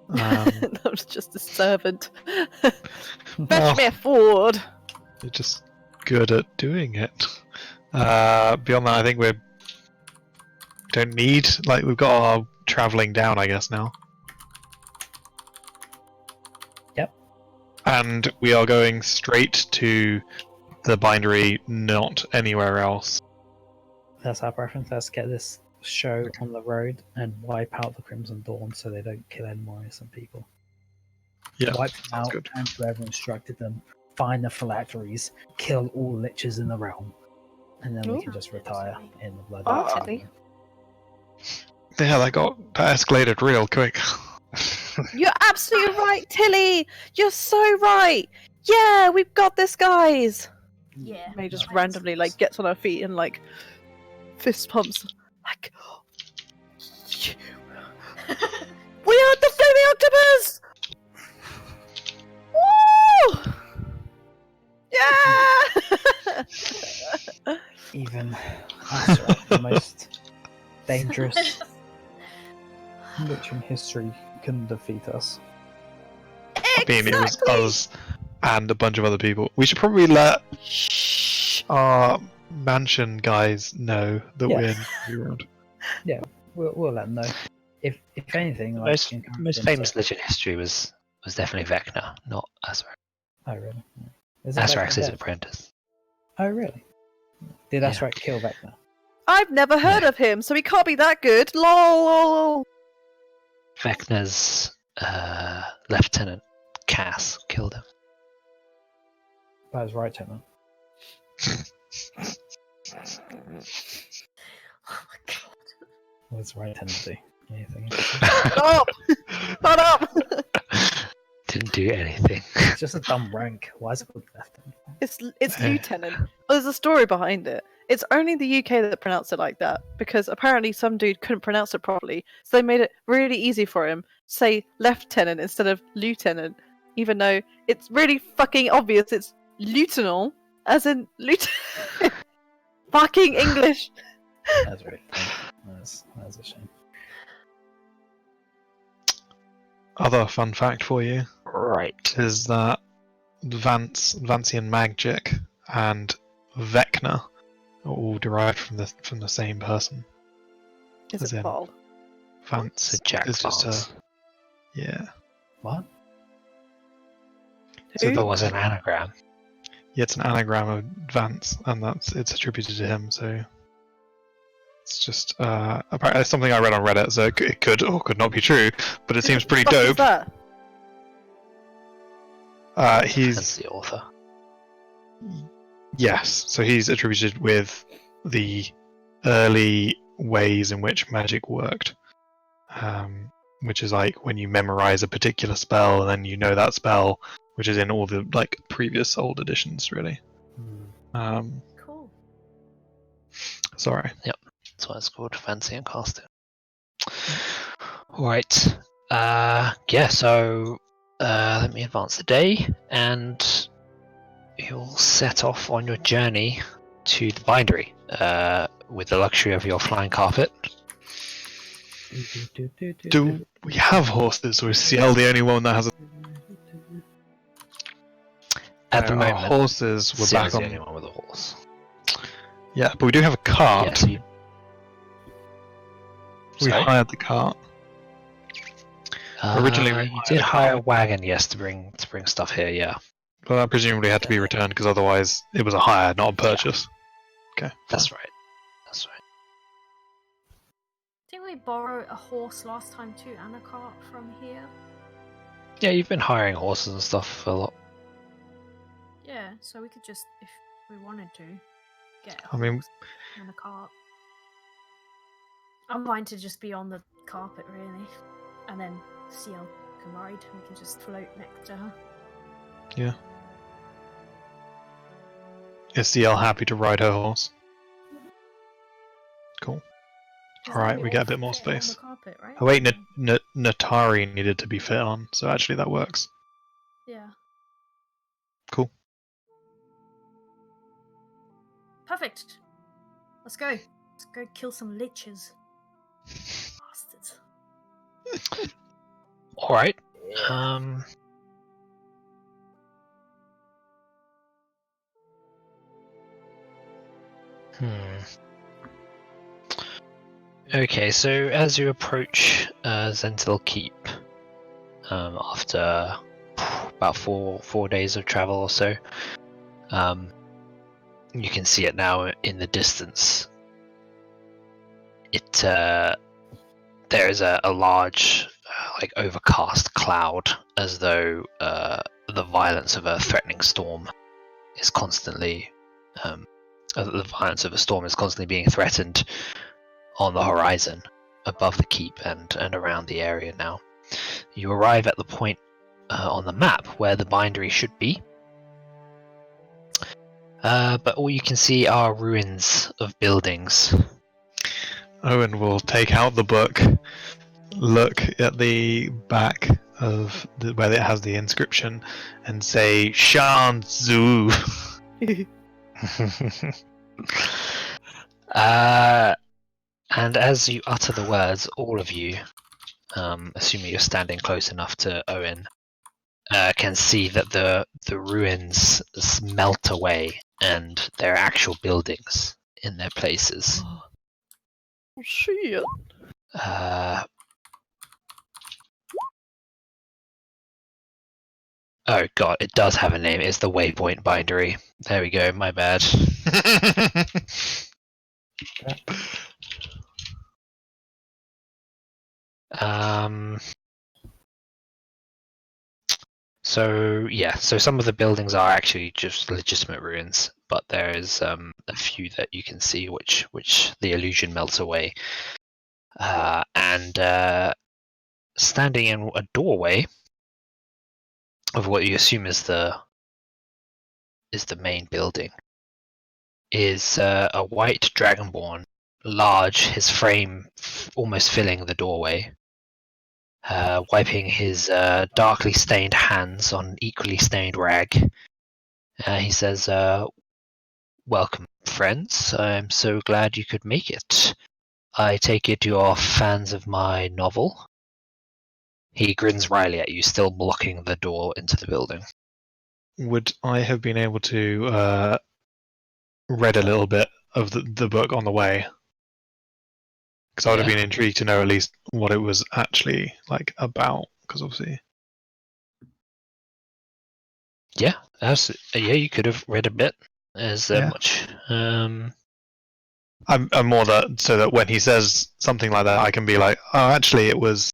That was just a servant. Well, Fetch me a Ford. you're just good at doing it. Beyond that, I think we don't need. Like, we've got our traveling down, I guess now. Yep. And we are going straight to the bindery, not anywhere else. That's our preference. Let's get this show on the road and wipe out the Crimson Dawn so they don't kill any more innocent people. Yeah, Wipe them sounds out good. and whoever instructed them. Find the phylacteries, kill all liches in the realm, and then we Ooh. can just retire in the blood. Oh, Tilly. Yeah, that escalated real quick. You're absolutely right, Tilly. You're so right. Yeah, we've got this, guys. Yeah. May just Makes randomly sense. like gets on her feet and like fist pumps. Like, you. We are the flaming octopus. Woo! Yeah. Even Azra, the most dangerous lich in history, couldn't defeat us. I mean, it was us and a bunch of other people. We should probably let Shh. our mansion guys know that Yeah. we're in around. We'll let them know. If anything, The like most, encourage most them famous to- lich in history was definitely Vecna, not Azrax. Oh really? Yeah. Is it Azrax Vecna is dead? apprentice. Oh really? Did Yeah. Azrax kill Vecna? I've never heard of him, so he can't be that good. Lol. Vecna's lieutenant, Cass, killed him. That was right, Tenor. Oh my god. What's right tendency? Anything? Stop! Shut up! Didn't do anything. It's just a dumb rank. Why is it called lieutenant? It's lieutenant. Well, there's a story behind it. It's only the UK that pronounce it like that because apparently some dude couldn't pronounce it properly, so they made it really easy for him to say lieutenant instead of lieutenant, even though it's really fucking obvious. It's lieutenant, as in lieutenant. Fucking English. That's very funny. That's a shame. Other fun fact for you Right. is that Vancian Magic and Vecna are all derived from the same person. Is As it in- Paul? Vance So Jack is just Vance. yeah. What? So Who? That was an anagram. Yeah, it's an anagram of Vance, and it's attributed to him. So It's just apparently something I read on Reddit, so it could or could not be true, but it seems pretty What the fuck dope. is that? He's That's the author. yes, so he's attributed with the early ways in which magic worked, which is like when you memorize a particular spell and then you know that spell, which is in all the like previous old editions, really. Cool. Sorry. That's what it's called, fancy and casting. Alright. Yeah, so let me advance the day, and you'll set off on your journey to the bindery, with the luxury of your flying carpet. Do we have horses, or is Ciel the only one that has a... At the our moment, horses were Ciel's back the on... only one with a horse. Yeah, but we do have a cart. Yeah, so you... We Sorry? hired the cart. Originally we you hired did a hire a cart. wagon, yes, to bring stuff here. Yeah, Well, that presumably had to be returned, because otherwise it was a hire, not a purchase. Okay. that's right. That's right. Didn't we borrow a horse last time too, and a cart from here? Yeah, you've been hiring horses and stuff a lot. Yeah, so we could just, if we wanted to, get a I mean- horse and a cart. I'm fine to just be on the carpet, really. And then Ciel can ride, and we can just float next to her. Is Ciel happy to ride her horse? Cool. Does Alright, that we get a all bit more fit on space. the carpet, right? Oh wait, Natari needed to be fit on, so actually that works. Yeah. Cool. Perfect. Let's go. Let's go kill some liches. Bastards. All right. Okay, so as you approach Zentil Keep, after about four days of travel or so, you can see it now in the distance. There is a large, like overcast cloud, as though the violence of a threatening storm is constantly, the violence of a storm is constantly being threatened on the horizon above the keep and around the area now. You arrive at the point on the map where the bindery should be, but all you can see are ruins of buildings. Owynn will take out the book, look at the back of where it has the inscription, and say Shanzu. And as you utter the words, all of you, assuming you're standing close enough to Owynn, can see that the ruins melt away and there are actual buildings in their places. Oh shit. Oh god, it does have a name. It's the Waypoint Bindery. There we go, my bad. So some of the buildings are actually just legitimate ruins, but there is a few that you can see which the illusion melts away. And standing in a doorway of what you assume is the main building is a white dragonborn, large, his frame almost filling the doorway, wiping his darkly stained hands on equally stained rag. He says, "Welcome, friends. I'm so glad you could make it. I take it you're fans of my novel?" He grins wryly at you, still blocking the door into the building. Would I have been able to read a little bit of the book on the way? Because I would have Yeah. been intrigued to know at least what it was actually like about. Because obviously, Yeah, absolutely. Yeah, you could have read a bit. As Yeah. much. I'm more that so that when he says something like that, I can be like, oh, actually, it was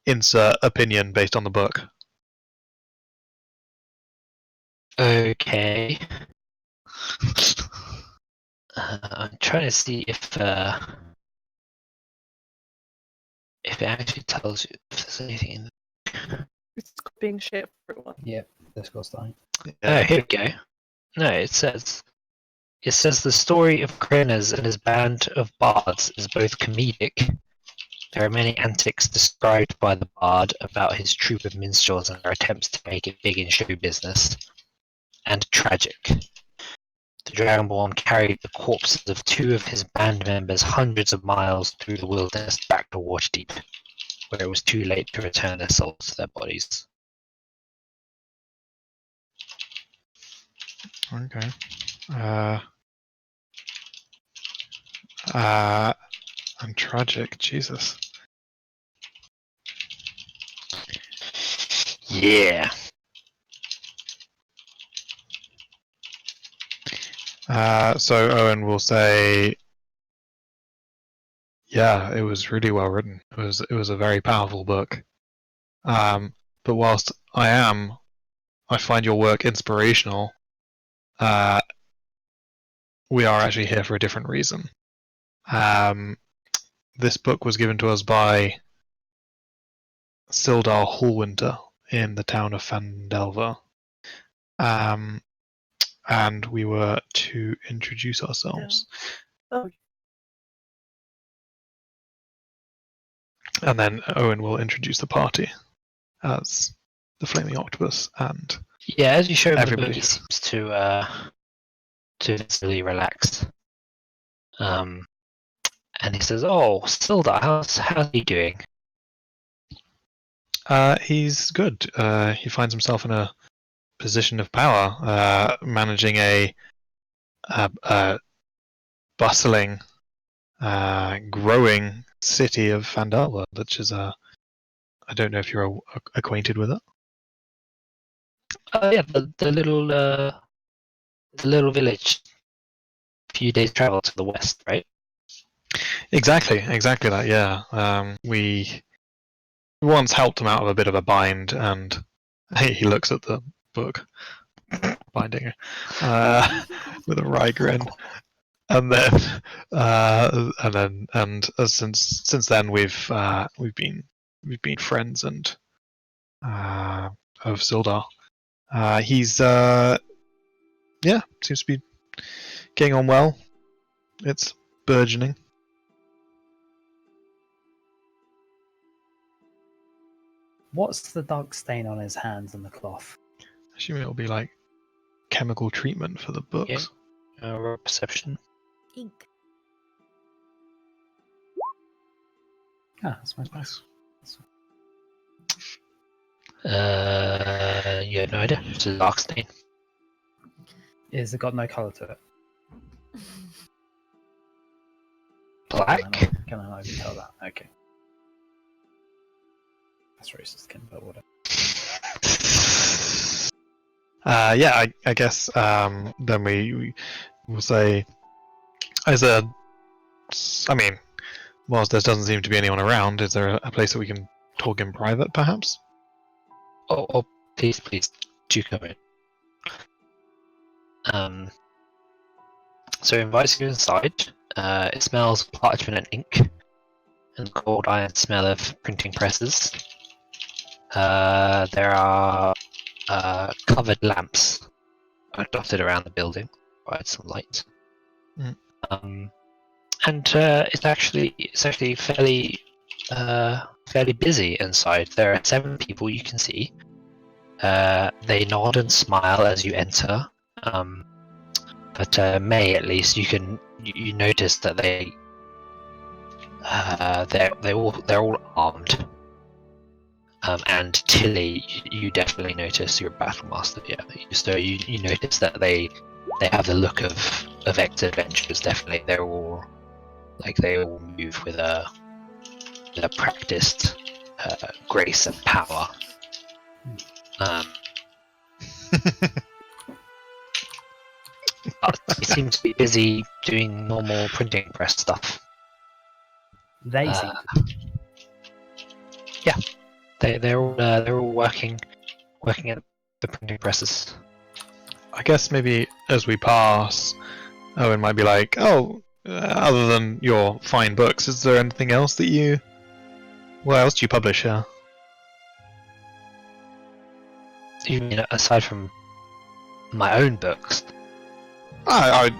insert opinion based on the book. Okay. I'm trying to see if it actually tells you if there's anything in. It's being shit for everyone. Yep, this goes down. Oh, here we go. No, it says the story of Krenas and his band of bards is both comedic. There are many antics described by the bard about his troupe of minstrels and their attempts to make it big in show business, and tragic. The Dragonborn carried the corpses of 2 of his band members hundreds of miles through the wilderness back to Waterdeep, where it was too late to return their souls to their bodies. Okay. And tragic, Jesus. Yeah. So Owynn will say, yeah, it was really well written. It was a very powerful book. But whilst I find your work inspirational, we are actually here for a different reason. This book was given to us by Sildar Hallwinter in the town of Fandelver. And we were to introduce ourselves. Oh. And then Owynn will introduce the party as the Flaming Octopus and Yeah, as you show him the book, everybody. he seems to really relax. And he says, "Oh, Sildar, how's he doing?" He's good. He finds himself in a position of power, managing a bustling, growing city of Fandelver, which is I don't know if you're acquainted with it. Yeah, the little village, a few days' travel to the west, right? Exactly that. Yeah. We once helped him out of a bit of a bind, and he looks at the book binding with a wry grin. And then since then we've been friends and of Sildar. He's seems to be getting on well. It's burgeoning. What's the dark stain on his hands and the cloth? I assume it'll be like chemical treatment for the books. Yeah. Roll perception. Ink. Ah, that's my Nice. You have no idea. It's a dark stain. Is it got no colour to it? Black. Can I not even tell that? Okay. That's racist, Kim, but whatever. I guess then we will say, whilst there doesn't seem to be anyone around, is there a place that we can talk in private, perhaps? Oh, please, do come in. So he invites you inside. It smells of parchment and ink, and the cold iron smell of printing presses. There are covered lamps dotted around the building, provide some light. And it's actually fairly busy inside. There are 7 people you can see. They nod and smile as you enter. But May, at least, you notice that they're all armed. And Tili, you definitely notice, you're a battle master, yeah. So you notice that they have the look of ex-adventurers. Definitely, they all move with a practiced grace and power. But seem to be busy doing normal printing press stuff. Lazy. They're all working at the printing presses. I guess maybe as we pass, Owynn might be like, "Oh, other than your fine books, is there anything else that you? What else do you publish here?" You mean aside from my own books? I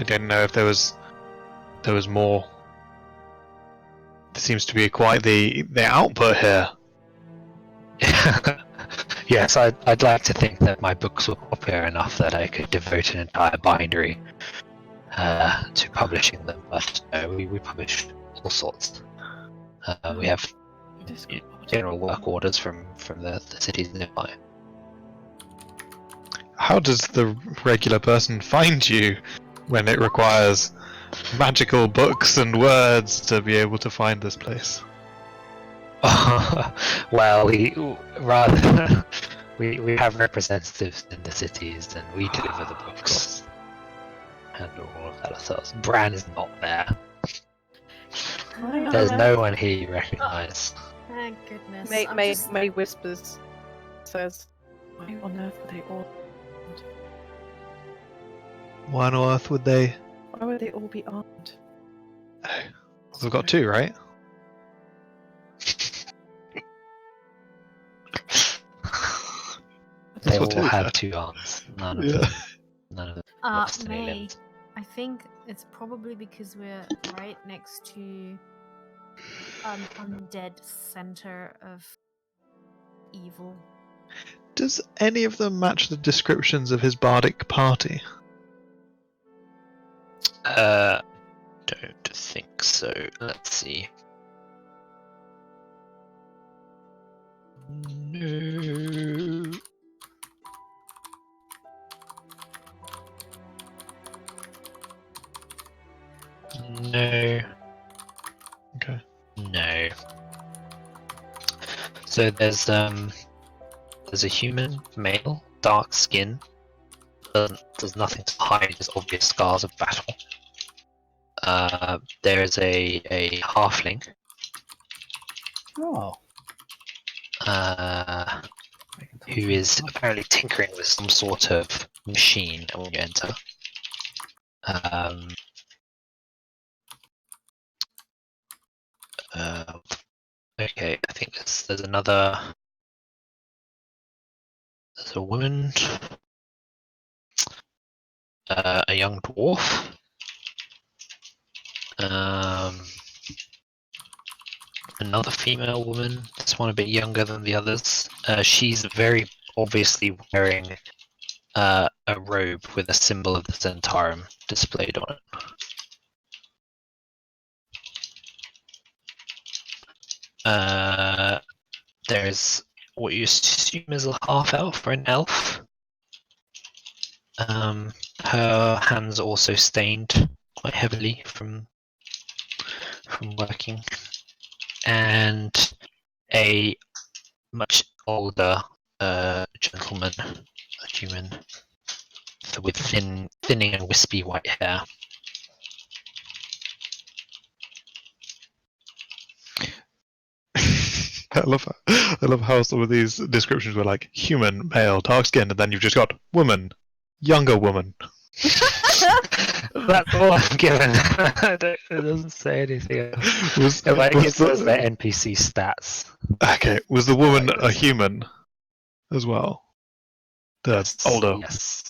didn't know if there was more. There seems to be quite the output here. Yes, I'd like to think that my books were popular enough that I could devote an entire bindery to publishing them, but we publish all sorts. We have general work orders from the cities nearby. How does the regular person find you when it requires magical books and words to be able to find this place? Well, we have representatives in the cities, and we deliver the books and all of that ourselves. Bran is not there. There's no one here you recognise. Thank goodness. May whispers, says, "Why on earth were they all? Why on earth would they? Why would they all be armed?" We've got two, right? They what all it is, have yeah. 2 arms. None of Yeah. them lost any May, limbs. I think it's probably because we're right next to an undead center of evil. Does any of them match the descriptions of his bardic party? Don't think so. Let's see. No. No. Okay. No. So there's a human male, dark skin, does nothing to hide his obvious scars of battle. There's a halfling, Oh. who is apparently tinkering with some sort of machine when you enter. Okay, I think there's another. There's a woman, a young dwarf, another female woman. This one a bit younger than the others. She's very obviously wearing a robe with a symbol of the Zentarum displayed on it. There's what you assume is a half elf or an elf. Her hands are also stained quite heavily from working, and a much older gentleman, a human, with thinning and wispy white hair. I love how some of these descriptions were like human, male, dark skinned, and then you've just got woman, younger woman. That's all I'm given. It doesn't say anything else. It gives us the NPC stats. Okay, was the woman Like a this. human as well? The older. Yes.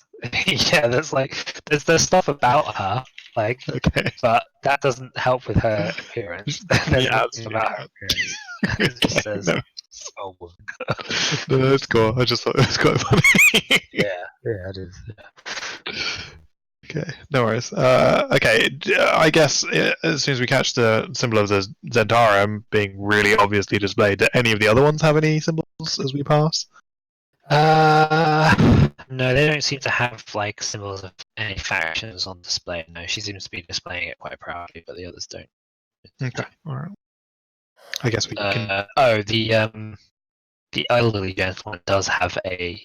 Yeah, there's stuff about her, Okay. but that doesn't help with her appearance. There's Yeah, nothing about her appearance. It just says, no, "Oh, woman." no, that's cool. I just thought it was quite funny. Yeah, it is. Yeah. Okay, no worries. Okay, I guess as soon as we catch the symbol of the Zentarum being really obviously displayed, do any of the other ones have any symbols as we pass? No, they don't seem to have symbols of any factions on display. No, she seems to be displaying it quite proudly, but the others don't. Okay, alright. I guess we can. The elderly gentleman does have a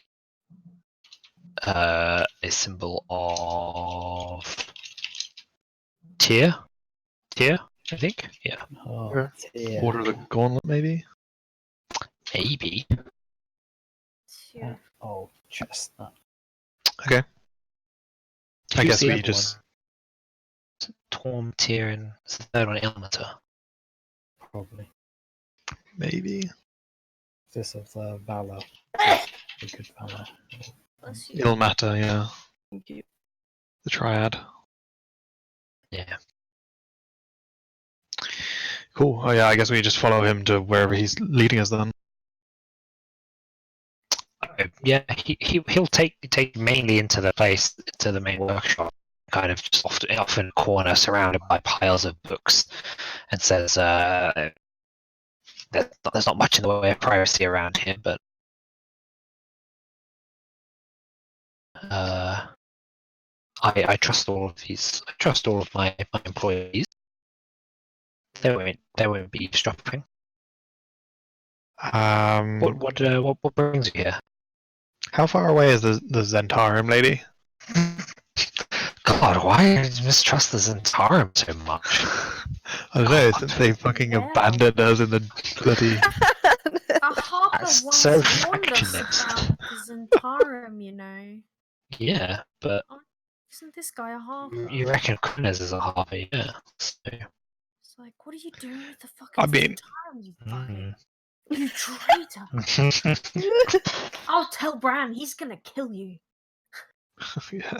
a symbol of Tyr, I think. Yeah, Oh, dear. Order of the Gauntlet, maybe? maybe. Oh, chestnut. Okay. I Who's guess the we other just. one? Torm, Tyr, and what's the third one? Ilmater. Probably. Maybe. This of the Valor. Yes, a good Valor. Bless you. It'll matter, yeah. Thank you. The Triad. Yeah. Cool. Oh yeah, I guess we just follow him to wherever he's leading us then. Yeah, he'll take mainly into the place, to the main workshop, kind of just off in a corner surrounded by piles of books, and says, there's not much in the way of privacy around here, but I trust all of these. I trust all of my employees. They won't be eavesdropping. What brings you here? How far away is the Zentarum lady? God, why do you mistrust the Zentarum so much? I don't know, God. since they fucking Well. abandoned us in the bloody. Harper That's once so warned us factionist. about the Zentarum, you know. Yeah, but Isn't this guy a Harper? you reckon Quinners is a Harvey, yeah. So, It's like, what are you doing with the fucking I mean- Zentarum, you mm. fucking... You traitor! I'll tell Bran, he's gonna kill you. Yeah.